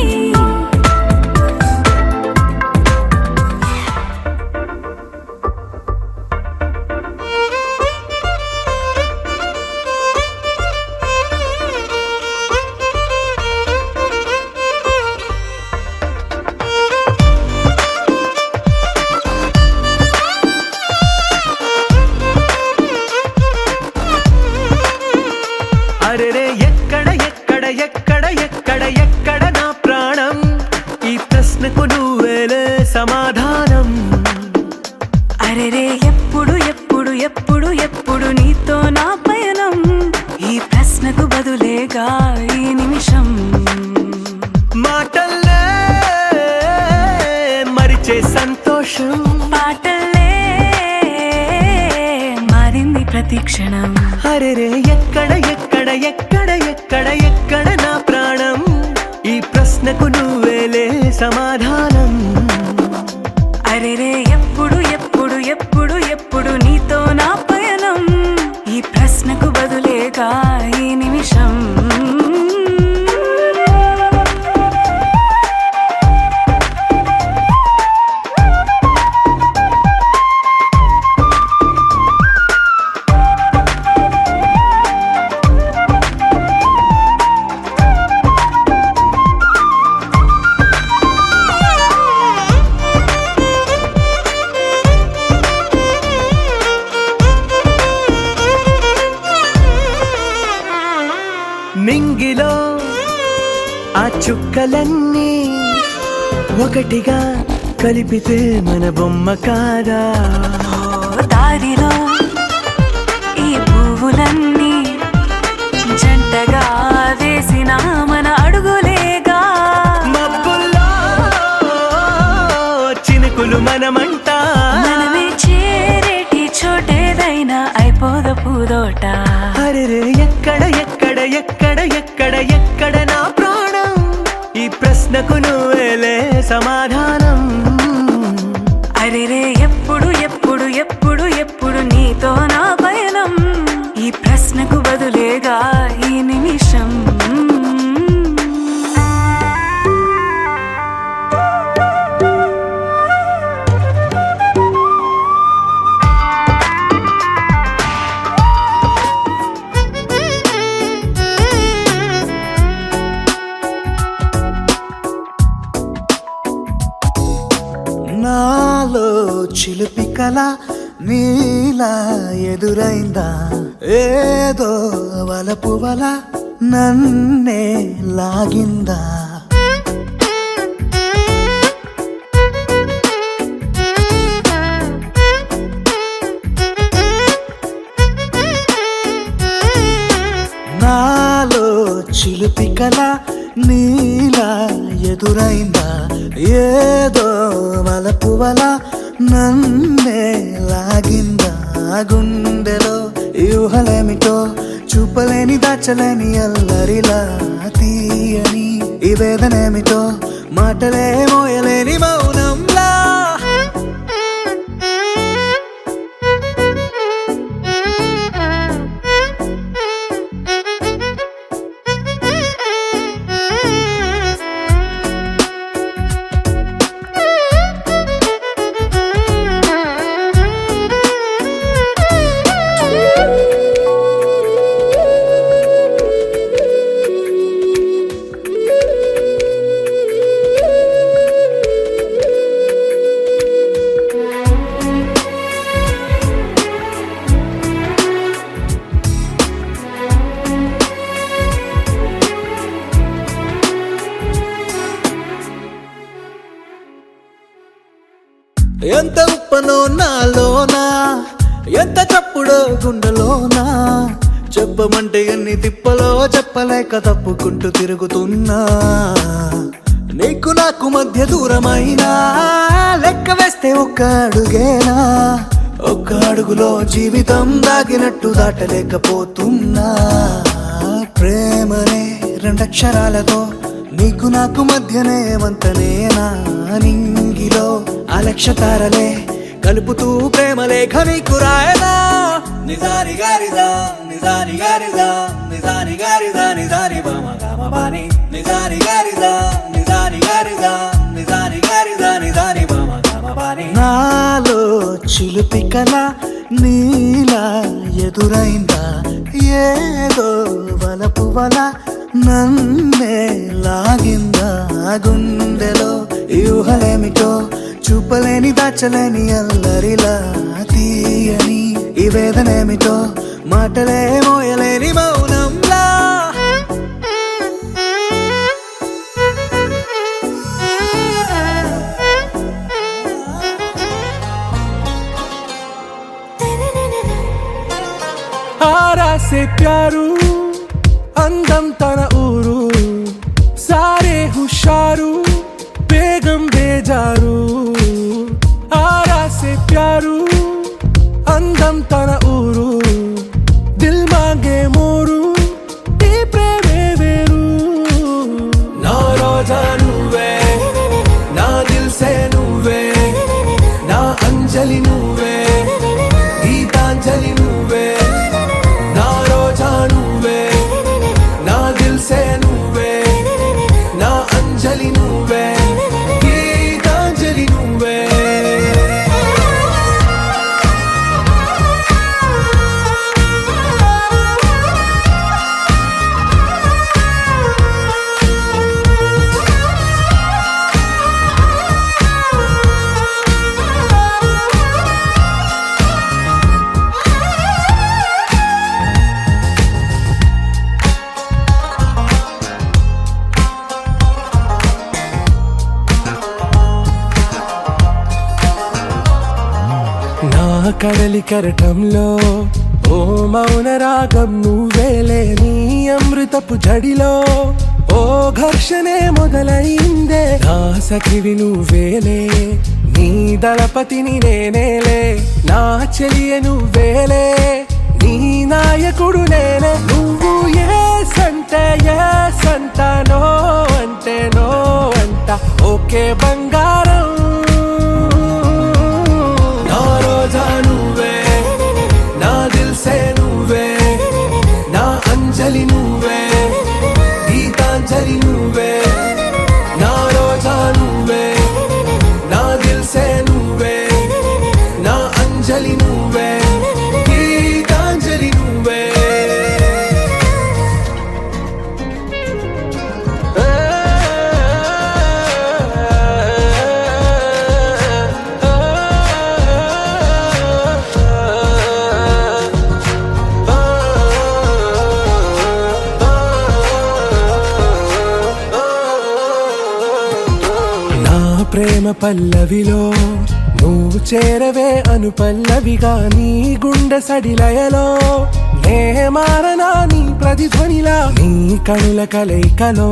అరెరే ఎక్కడ ఎక్కడ ఎక్కడ ఎక్కడ ఎక్కడ నా ప్రాణం ఈ ప్రశ్నకు నువ్వేలే సమాధానం అరెరే ఎప్పుడు ఎప్పుడు ఎప్పుడు ఎప్పుడు నీతో నా పయనం ఈ ప్రశ్నకు బదులేగా ఈ నిమిషం మాటల్లే మరిచే సంతోషం పాటలే మారింది ప్రతి క్షణం అరెరే ఎక్కడ ఎక్కడ ఎక్కడ ఎక్కడ ఎక్కడ నా ప్రాణం ఈ ప్రశ్నకు నువ్వేలే సమాధానం అరెరే ఎప్పుడు ఎప్పుడు ఎప్పుడు ఎప్పుడు నీతో నా పయనం, ఈ ప్రశ్నకు బదులేగా ఈ నిమిషం. నింగిలో ఆ చుక్కలన్నీ ఒకటిగా కలిపితే మన బొమ్మ కాదా? దారిలో ఈ పువ్వులన్నీ జంటగా వేసిన మన అడుగులేగా. మబ్బుల్లో చినుకులు మనమంట, మనమే చేరేటి చోటేదైనా అయిపోదు పూదోట. అరెరే ఎక్కడ ఎక్కడ ఎక్కడ ఎక్కడ ఎక్కడ నా ప్రాణం, ఈ ప్రశ్నకు నువ్వేలే సమాధానం. అరెరే ఎప్పుడు ఎప్పుడు ఎప్పుడు ఎప్పుడు నీతో నా పయనం, ఈ ప్రశ్నకు బదులేగా ఈ నిమిషం. నాలో చిలిపి కల నీలా ఎదురైందా? ఏదో వలపు వల నన్నే లాగిందా? నాలో చిలిపి కల నీలా ఎదురైందా? ఏదో వలపు వల నన్నే లాగిందా? గుండెలో యూహలేమిటో చూపలేని దాచలేని అల్లరిలా తీయని ఈ వేదనేమిటో మాటలే మోయలేని మౌనంలా. ఎంత ఉప్పనో నాలోనా, ఎంత చప్పుడో గుండెలోనా, చెప్పమంటే ఎన్ని తిప్పలో చెప్పలేక తప్పుకుంటూ తిరుగుతున్నా. నీకు నాకు మధ్య దూరమైనా లెక్క వేస్తే ఒక్క అడుగేనా? ఒక్క అడుగులో జీవితం దాగినట్టు దాటలేకపోతున్నా. ప్రేమనే రెండక్షరాలతో నీకు నాకు మధ్యనే వంతనేనా? నింగిలో అలక్ష తారలే కలుపుతూ ప్రేమ లేఖ నీకు రాయనా? నిజాని గారిదా నిజాని గారిదా నిజాని గారిదా నిజాని బామ గామ బాని నిజాని గారిదా నిజాని గారిదా నిజాని గారిదా నిజాని బామ గామ బాని. నాలో చిలిపి కల నీలా ఎదురైందా? ఏదో వలపు వల నన్నే లాగిందా? గుండెలో యూహలేమిటో చూపలేని దాచలేని అల్లరిలా తీయని ఈ వేదనేమిటో మాటలే మోయలేని మౌనంలా. ఆరాసే ప్యారు అందం తన ఊరు, సారే హుషారు బేగం బేజారు. ఆరాసే ప్యారు అందం తన ఊరు, దిల్ మాంగే మోరు ఈ ప్రేమే వేరు. నా రోజా నువ్వే, నా దిల్ సే నువ్వే, కడలి కెరటంలో ఓ మౌన రాగం నువ్వేలే, నీ అమృతపు జడిలో ఓ ఘర్షణే మొదలైందే, నా సఖివి నువ్వేలే, నీ దళపతిని నేనేలే, నా చెలియ నువ్వేలే, నీ నాయకుడు నేనే. నువ్వు ఏ సంట నో అంటే నో అంట, ఓకే బంగారం. నా రోజా నువ్వే, నా దిల్సే నువ్వే, నా అంజలి నువ్వే, గీతాంజలి నువ్వే. నా రోజా నువ్వే, నా దిల్సే నువ్వే, నా అంజలి నువ్వే, గీతాంజలి నువ్వే. నా ప్రేమ పల్లవిలో నువ్వు చేరవే అను పల్లవిగా, నీ గుండె సడిలయలో నే మారనా నీ ప్రతిధ్వనిలా, నీ కనుల కలయికలో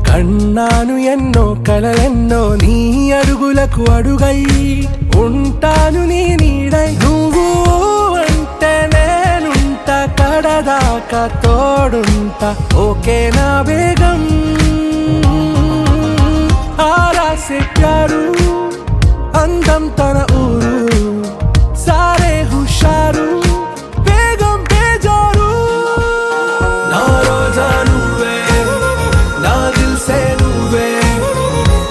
కన్నాను ఎన్నో కలలెన్నో, నీ అడుగులకు అడుగై ఉంటాను నీ నీడై. నువ్వు అంటే నేనుంట కడదాకా తోడుంటా, ఓకే నా బేగం. ఆరా సే ప్యారు అందం తన ఊరు, సారే హుషారు బేగం బేజారు. నా రోజా నువ్వే, నా దిల్సే నువ్వే,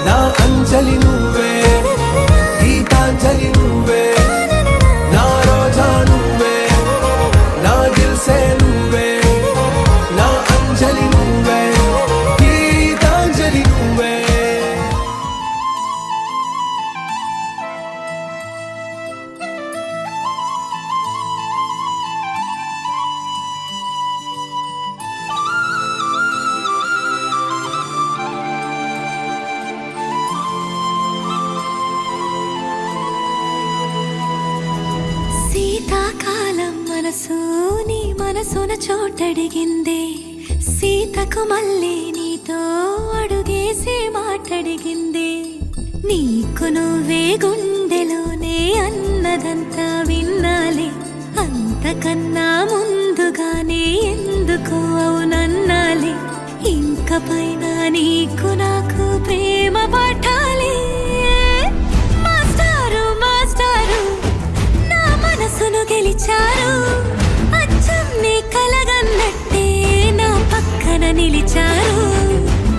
నా అంజలి నువ్వే, గీతాంజలి నువ్వే. నా రోజా నువ్వే, నా దిల్సే నువ్వే, నా అంజలి నువ్వే, గీతాంజలి నువ్వే. శీతాకాలం మనసు నీ మనసున చోటడిగిందే, సీతకు మళ్ళీ నీతో అడుగేసి మాటడిగిందే, నీకు నువ్వే గుండెలోనే అన్నదంతా విన్నాలే, అంతకన్నా ముందుగానే ఎందుకు అవునన్నాలే, ఇంక పైన నీకు నాకు ప్రేమ పాఠాలే. మాస్టారు మాస్టారు నా మనసును గెలిచారు, అచ్చం నీ కలగన్నట్టే నా పక్కన నిలిచారు.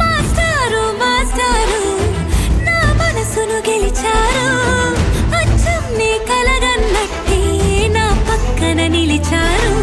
మాస్టారు మాస్టారు నా మనసును గెలిచారు, అచ్చం నీ కలగన్నట్టే నా పక్కన నిలిచారు.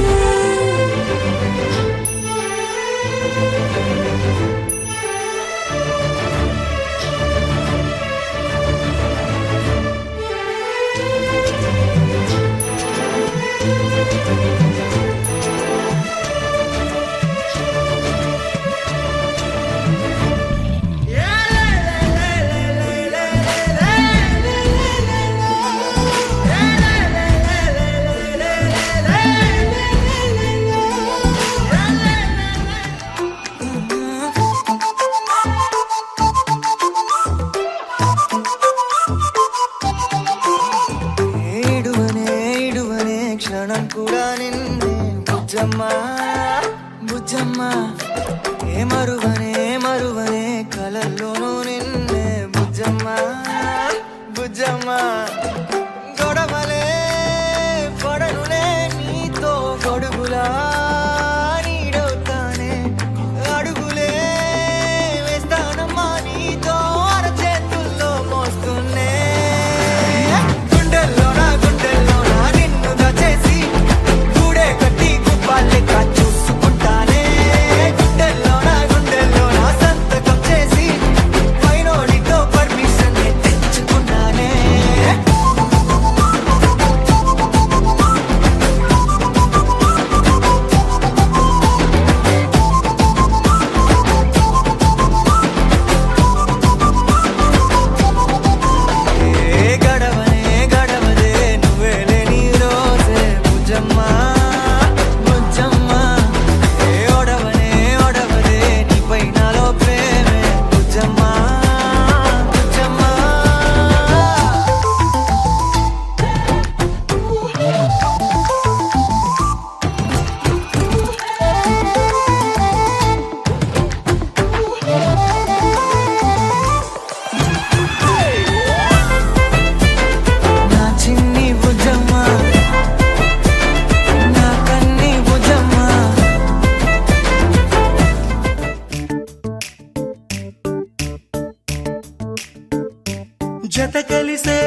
జత కలిసే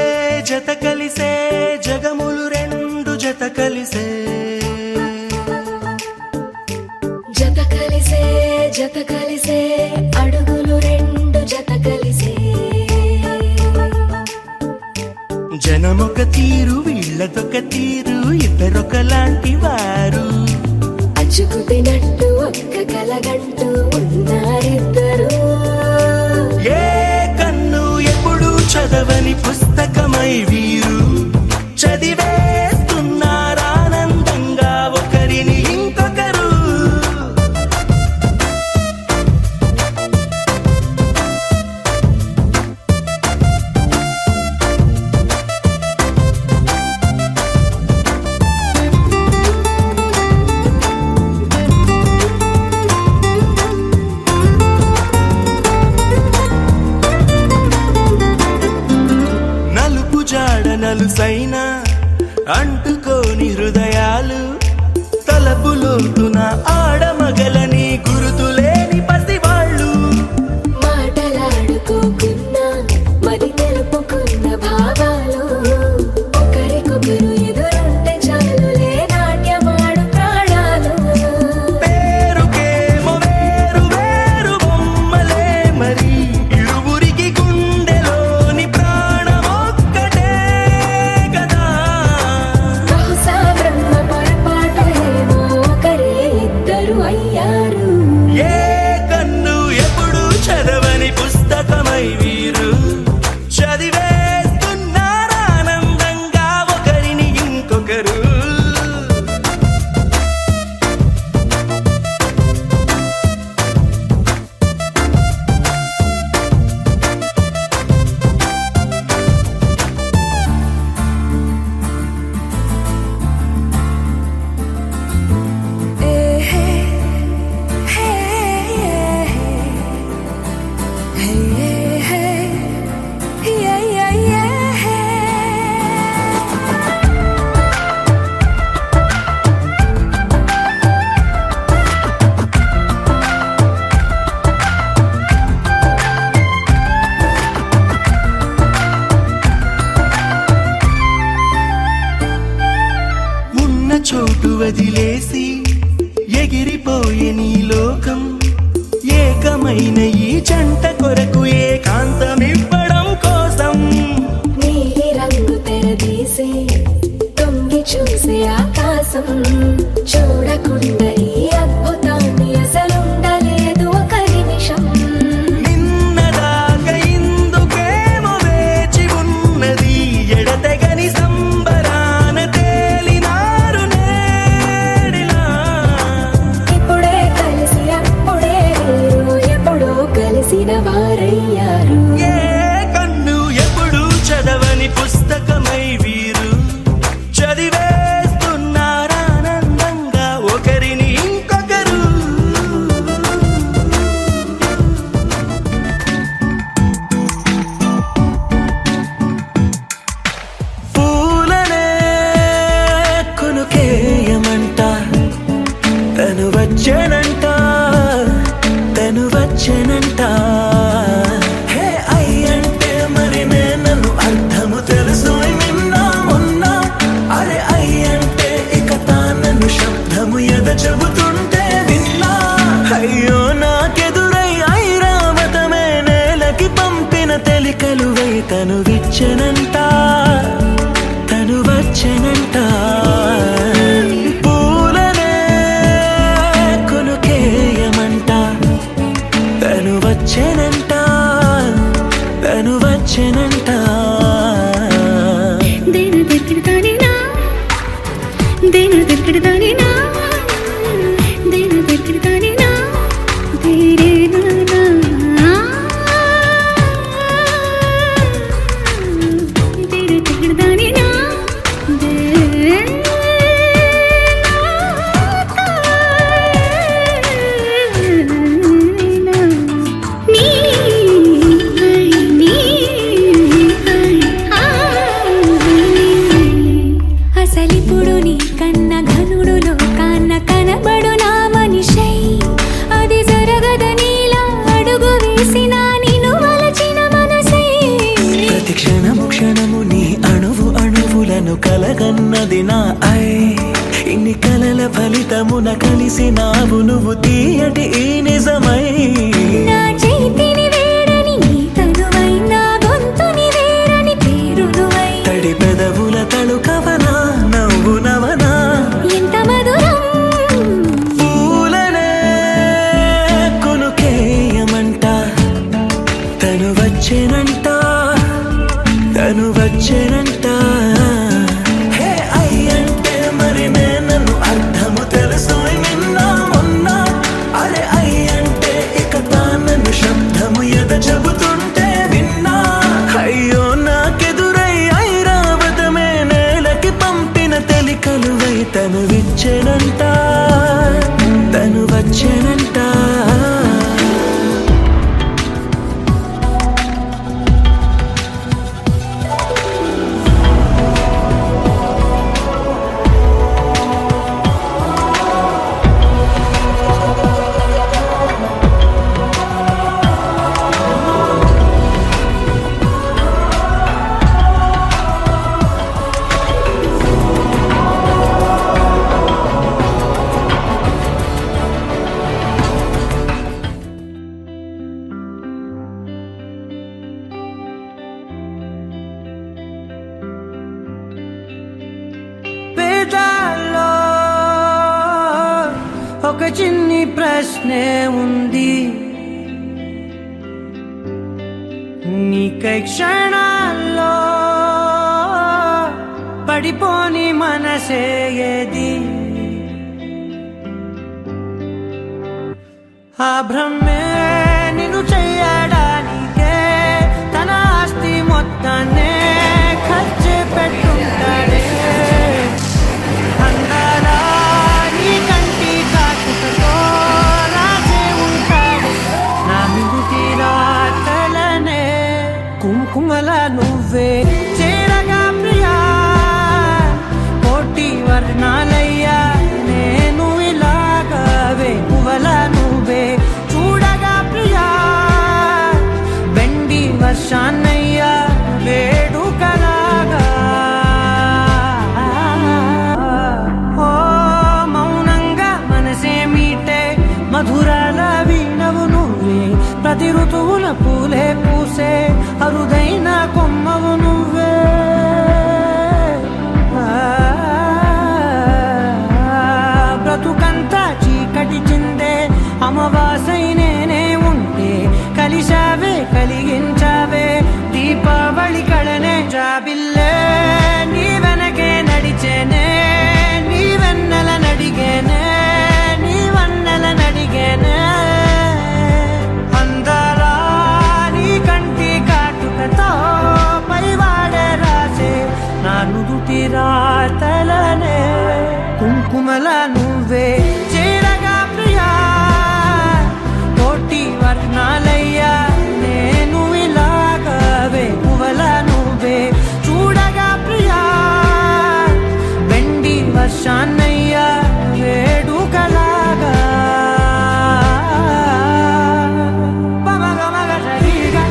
జగములు రెండు జత కలిసే జత కలిసే అడుగులు రెండు జత కలిసే జనమొక తీరు వీళ్ళదొక తీరు ఇద్దరొకలాంటి వారు అచ్చుకుతినట్టు ఒక్క కలగంటూ ఉన్నారిద్దరు ఏ కన్ను ఎప్పుడు చదవని పుస్తకమై వీరు చదివేస్తున్నారానందంగా ఒకరిని ఇంకొకరు నలుసైన అంటుకోని హృదయాలు తలపులోతున ఆడమగలని గురుతులేని పసివాళ్ళు మాటలాడుకోకున్నా మరి తెలుపుకున్న భావాలు ఒకరికొకరు ఎదురుంటే చాలులే నాట్యమాడు ప్రాణాలు పేరుకేమో వేరు వేరు బొమ్మలే మరి ఇరువురికి గుండెలోని ప్రాణమొక్కటే కదా బహుశా బ్రహ్మ పొరపాటు ఏమో ఒకరే ఇద్దరు అయ్యారు ఏ కన్ను ఎప్పుడు చదవని పుస్తకమై వీరు చదివేస్తున్నారానందంగా ఒకరిని ఇంకొకరు ఉన్న చోటు వదిలేసి ఎగిరిపోయే నీ లోకం ఏకమైన ఈ జంట కొరకు ఏకాంతమివ్వడం కోసం నీలి రంగు తెరదీసే తొంగి చూసే ఆకాశం చూడకుండా ఈ అద్భుతాన్ని అసలుండలేదు ఒక నిమిషం నిన్నదాకా ఇందుకేమో వేచి ఉన్నది ఎడతెగని సంబరాన తేలినారు నేడిలా ఇప్పుడే కలిసి అప్పుడే వీరు ఎప్పుడో కలిసిన వారయ్యారు ఏ కన్ను ఎప్పుడు చదవని పుస్తకమై వీరు చదివేస్తున్నారానందంగా ఒకరిని ఇంకొకరు పూలనే కొనుకేయమంట తను వచ్చేనంట హే అయ్యంటే మరి నన్ను అర్థము తెలుసు నిన్నా మొన్నా అరే అయ్యంటే ఇక తానను శబ్దము ఎద చెబుతుంటే విన్నా అయ్యో నాకెదురై ఐరావతమే నేలకి పంపిన తెలికలువై తను విచ్చనంట తను వచ్చనంట పూలనే కొనుకేయమంట తను వచ్చనంట దేని దగ్గరదానినా దేని దగ్గరదానినా దేని దగ్గరదానినా దేరే నానా దేని దగ్గరదానినా నీ వచ్చేనంట తను వచ్చేనంట హే అయ్యంటే మరి నన్ను అర్థము తెలుసు నిన్న మొన్న అరే అయ్యంటే ఇక తానను శబ్దము ఎద చెబుతుంటే విన్నా అయ్యో నాకెదురై ఐరావతమే నేలకి పంపిన తెలికలువై తను విచ్చేనంట తను వచ్చేనంట పేదాల్లో ఒక చిన్ని ప్రశ్నే ఉంది నీకై క్షణాల్లో పడిపోని మనసే ఏది ఆ భ్రమే నిన్ను చెయ్యడానికే తన ఆస్తి మొత్తాన్నే ఖర్చు పెట్టుంటాడే అందాలా నీ కంటి కాటుకతో రాసే ఉంటాడు నా మిగుటి రాతలనే కుంకుమల నువ్వే చేరగా ప్రియా కోటి వర్ణాలయ్యా నేను ఇలాగవే పువ్వల నువ్వే చూడగా ప్రియా బెండి వర్షాన్నయ్యా వేడుకలాగా ఓ మౌనంగా మనసే మీటే మధురాల వీణవు నువ్వే ప్రతి ఋతువుల పూలే పూసే అరుదైన కొమ్మవు నువ్వే బ్రతుకంతా చీకటి చిందే అమవాసై నేనే ఉంటే కలిశావే కలిగించావే దీపావళి కళనే జాబిల్లే నీ వెనకే నడిచేనే నీ వెన్నెల నడిగేనే నీ వన్నెల నడిగేనే అందాలా నీ కంటి కాటుకతో పైవాడే రాసే నా నుదుటి రాతలనే కుంకుమల నువ్వే చేరగా ప్రియా కోటి వర్ణాలయ్యా నేను ఇలాగవే పువ్వల నువ్వే చూడగా ప్రియా బెండి వర్షాన్నయ్యా వేడుకలాగా బమగమగ సరిగా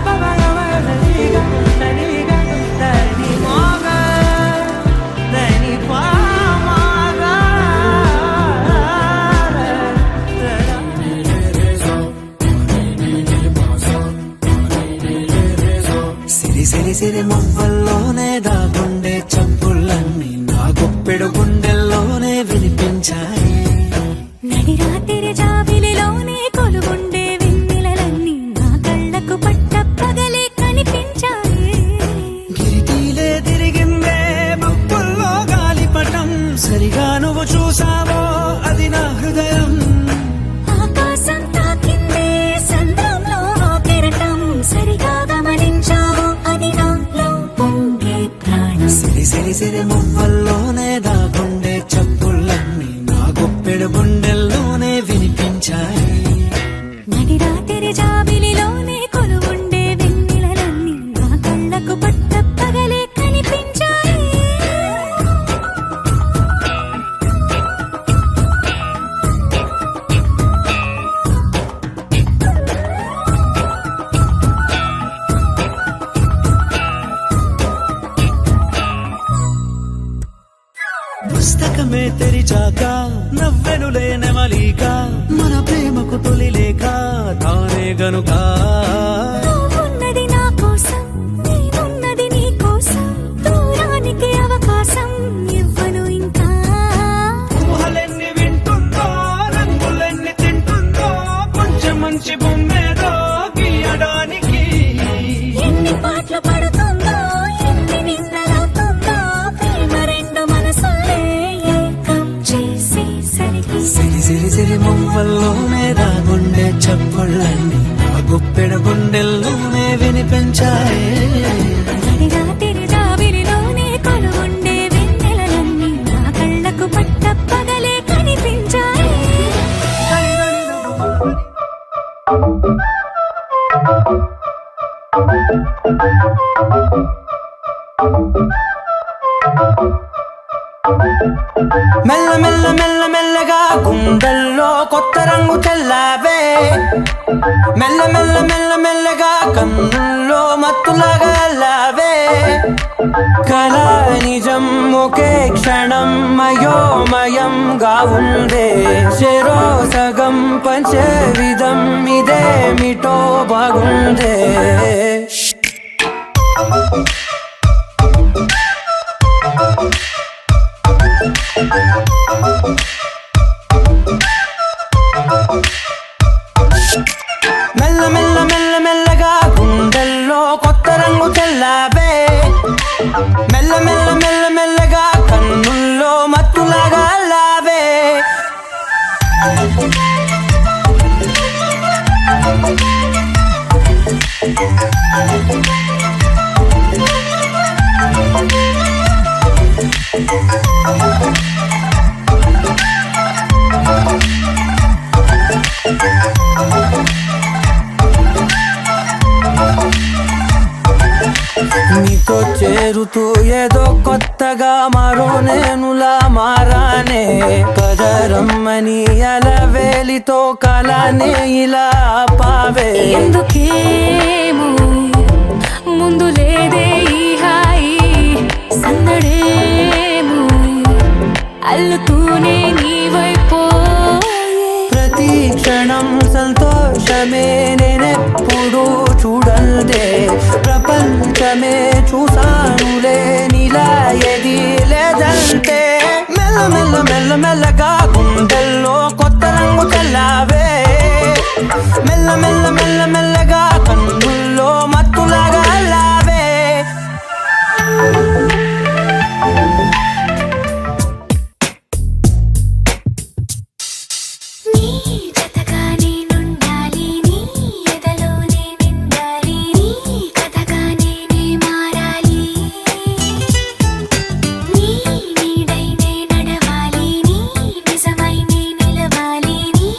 బమగమగ సరిగా సరిగా దని మోగ దని పామగ సిరి సిరి సిరి మువ్వల్లోనే దాగుండే చప్పుళ్ళన్నీ నా గుప్పెడు గుండెల్లోనే వినిపించాయి నడి రాత్రి జాబిలిలోనే కొలుగుండే వెన్నెలలన్నీ నా కళ్ళకు పట్ట పగలే కనిపించాయి గిరిటీలే తిరిగిందే బొప్పుల్లో గాలిపటం సరిగా నువ్వు చూసావో అది నా హృదయం ఆకాశం తాకిందే సంద్రంలో ఆ కెరటం సరిగా గమనించావు అది నాలో పొంగే ప్రాణం సిరి సిరి సిరి మువ్వల్లోనే దాగుండే చప్పుళ్ళన్నీ నా గుప్పెడు గుండెల్లోనే వినిపించాయి నడి రాత్రి జాబిలిలోనే కొలువుండే వెన్నెలలన్నీ నా కళ్ళకు పట్ట పగలే కనిపించాయి పుస్తకమే తెరిచాక నవ్వెనులే నెమలిక మన ప్రేమకు తొలి లేక తానే గనుక నువ్వున్నది నా కోసం నేనున్నది నీ కోసం దూరానికి అవకాశం ఇవ్వను ఇంకా ఊహలెన్ని వింటుందో రంగులెన్ని తింటుందో కొంచెం మంచి మంచి బొమ్మేదో గీయడానికి ఎన్ని పాటలు పడుతుందో ఎన్ని నిందలవుతుందో ప్రేమ రెండు మనసులే ఏకం చేసి సరికి సిరి సిరి సిరి మువ్వల్లోనే దాగుండే చప్పుళ్ళన్నీ ఆ గుప్పెడ గుండెల్లోనే వినిపించాయే రాత్రి జాబిలిలోనే కొలువుండే వెన్నెలలన్నీ నా కళ్ళకు పట్ట పగలే కనిపించాయి మెల్ల మెల్ల మెల్ల మెల్లగా గుండెల్లో కొత్త రంగు తెల్లావే మెల్ల మెల్ల మెల్ల మెల్లగా కన్నుల్లో మత్తులాగా అల్లావే కళ నిజం ఒకే క్షణం మయోమయంగా ఉందే చెరో సగం పంచే విధం ఇదేమిటో బాగుందే మెల్ల మెల్ల మెల్ల మెల్లగా గుండెల్లో కొత్త రంగు తెల్లావే మెల్ల మెల్ల మెల్ల మెల్లగా కన్నుల్లో మత్తులాగా అల్లావే నీతో చేరుతూ ఏదో కొత్తగా మరో నేనులా మారానే కదరమ్మని అలవేలితో కలానే ఇలా పావే ఎందుకేమో ముందు లేదే ఈ హాయి సందడేమో అల్లుతూనే నీ వైపోయే ప్రతి క్షణం సంతోషమే నేనెప్పుడు చూడల్దే ప్రపంచమే చూసానులే నీలా ఏది లేదంటే మెల్ల మెల్ల మెల్ల మెల్లగా గుండెల్లో కొత్త రంగు తెల్లావే మెల్ల మెల్ల మెల్ల మెల్లగా కన్నుల్లో మత్తులాగా అల్లావే నీ జతగా నేనుండాలి నీ ఎదలోనే నిండాలి నీ కథగా నేనే మారాలి నీ నీడై నే నడవాలి నీ నిజమై నే నిలవాలి నీ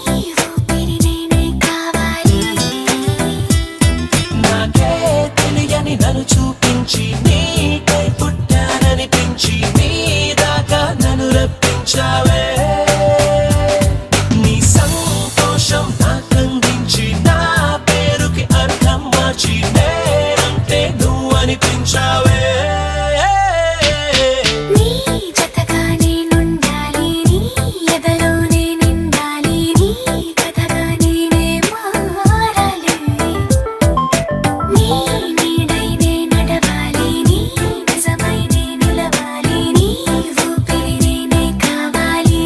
ఊపిరి నేనే కావాలి నాకే తెలియని నన్ను చూపించి నీకై పుట్టాననిపించి నీ దాకా నన్ను రప్పించావే నీ సంతోషం నాకందించి నా పేరుకి అర్థం మార్చి నేనంటే నువ్వు అనిపించావే నీ జతగా నేనుండాలి నీ ఎదలోనే నిండాలి నీ కథగా నేనే మారాలి నీ నీడై నే నడవాలి నీ నిజమై నే నిలవాలి నీ ఊపిరి నేనే కావాలి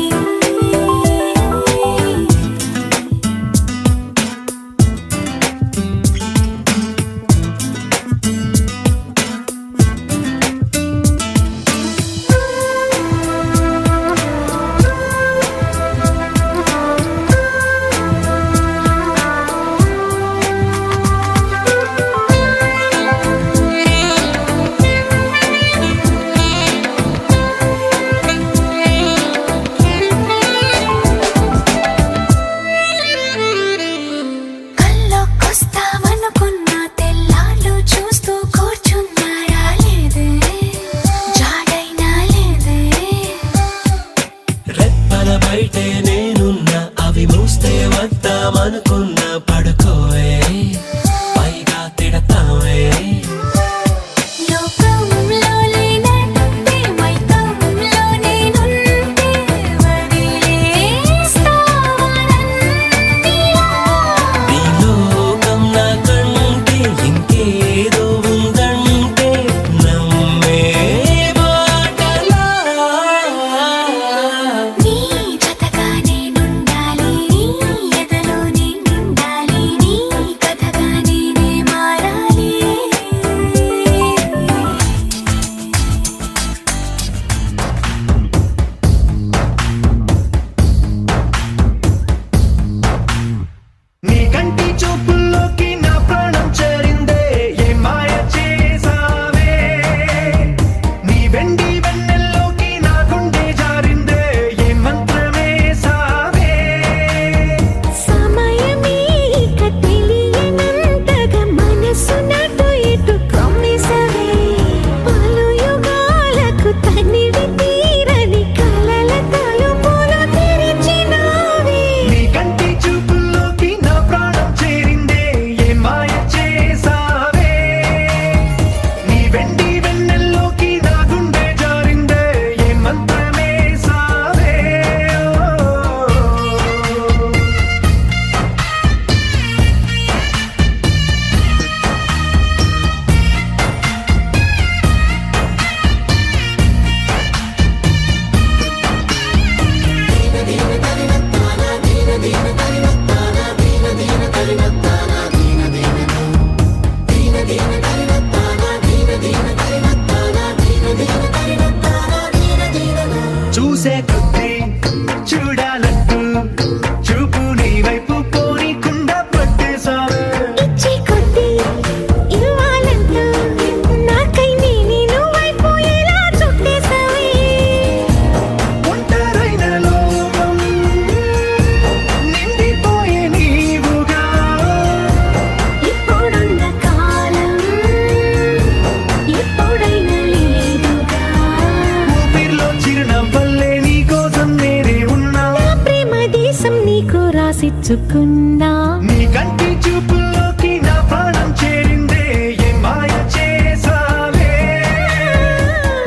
దోచుకున్నా నీ కంటి చూపుల్లోకి నా ప్రాణం చేరిందే ఏ మాయ చేసావే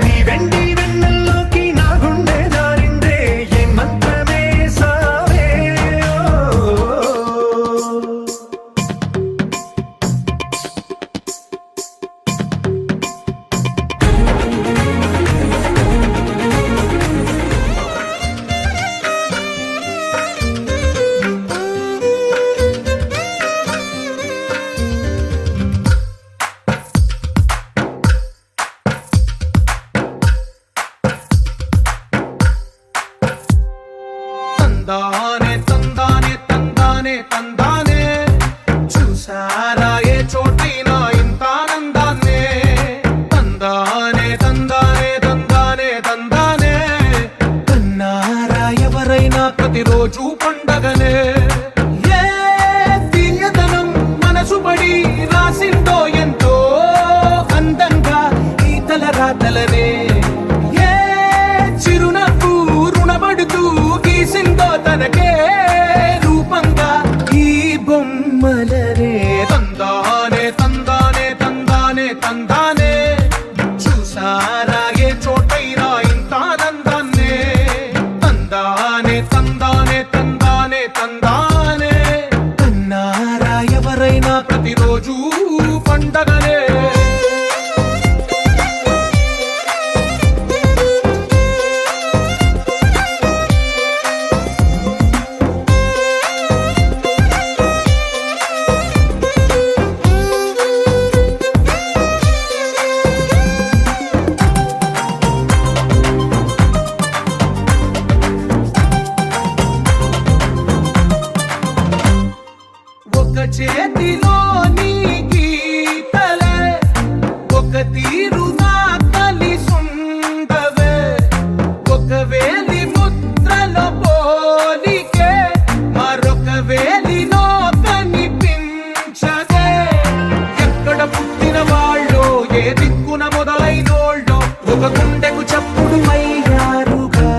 నీ వెండి వెన్నెల్లోకి నా గుండె జారిందే ఏ మంత్రమేసావే తందానే తందానే తందానే తందానే చూసారా ఏ చోటైనా ఇంత ఆనందాన్నే తందానే తందానే తందానే తందానే కన్నారా ఎవరైనా ప్రతిరోజు పండగనే ఏ తీయదనం మనసు పడి రాసిందో ఎంతో అందంగా ఈ తలరాతలనే ఏ చిరునవ్వు రుణపడుతూ గీసిందో తనకే రూపంగా ఈ బొమ్మలనే తందానే తందానే తందానే తందానే చూసారా ఏ చోటైనా ఇంత ఆనందాన్నే తందానే తందానే తందానే తందానే కన్నారా ఎవరైనా ప్రతిరోజు పండగనే ఒక చేతిలో నీ గీతలే ఒక తీరుగా కలిసుండవే ఒక వేలి ముద్రలో పోలికే మరొక వేలిలో కనిపించదే ఎక్కడ పుట్టిన వాళ్ళో ఏ దిక్కున మొదలైనోళ్ళో ఒక గుండెకు చప్పుడు అయ్యారుగా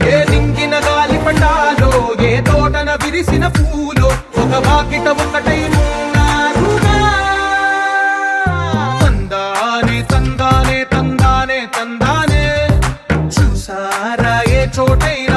ఏ దింగిన గాలి పటాలో ఏ తోటన విరిసిన పూలో ఒక వాకిట ఒకటై ఉన్నారుగా తందానే తందానే తందానే తందానే చూసారా ఏ చోటైనా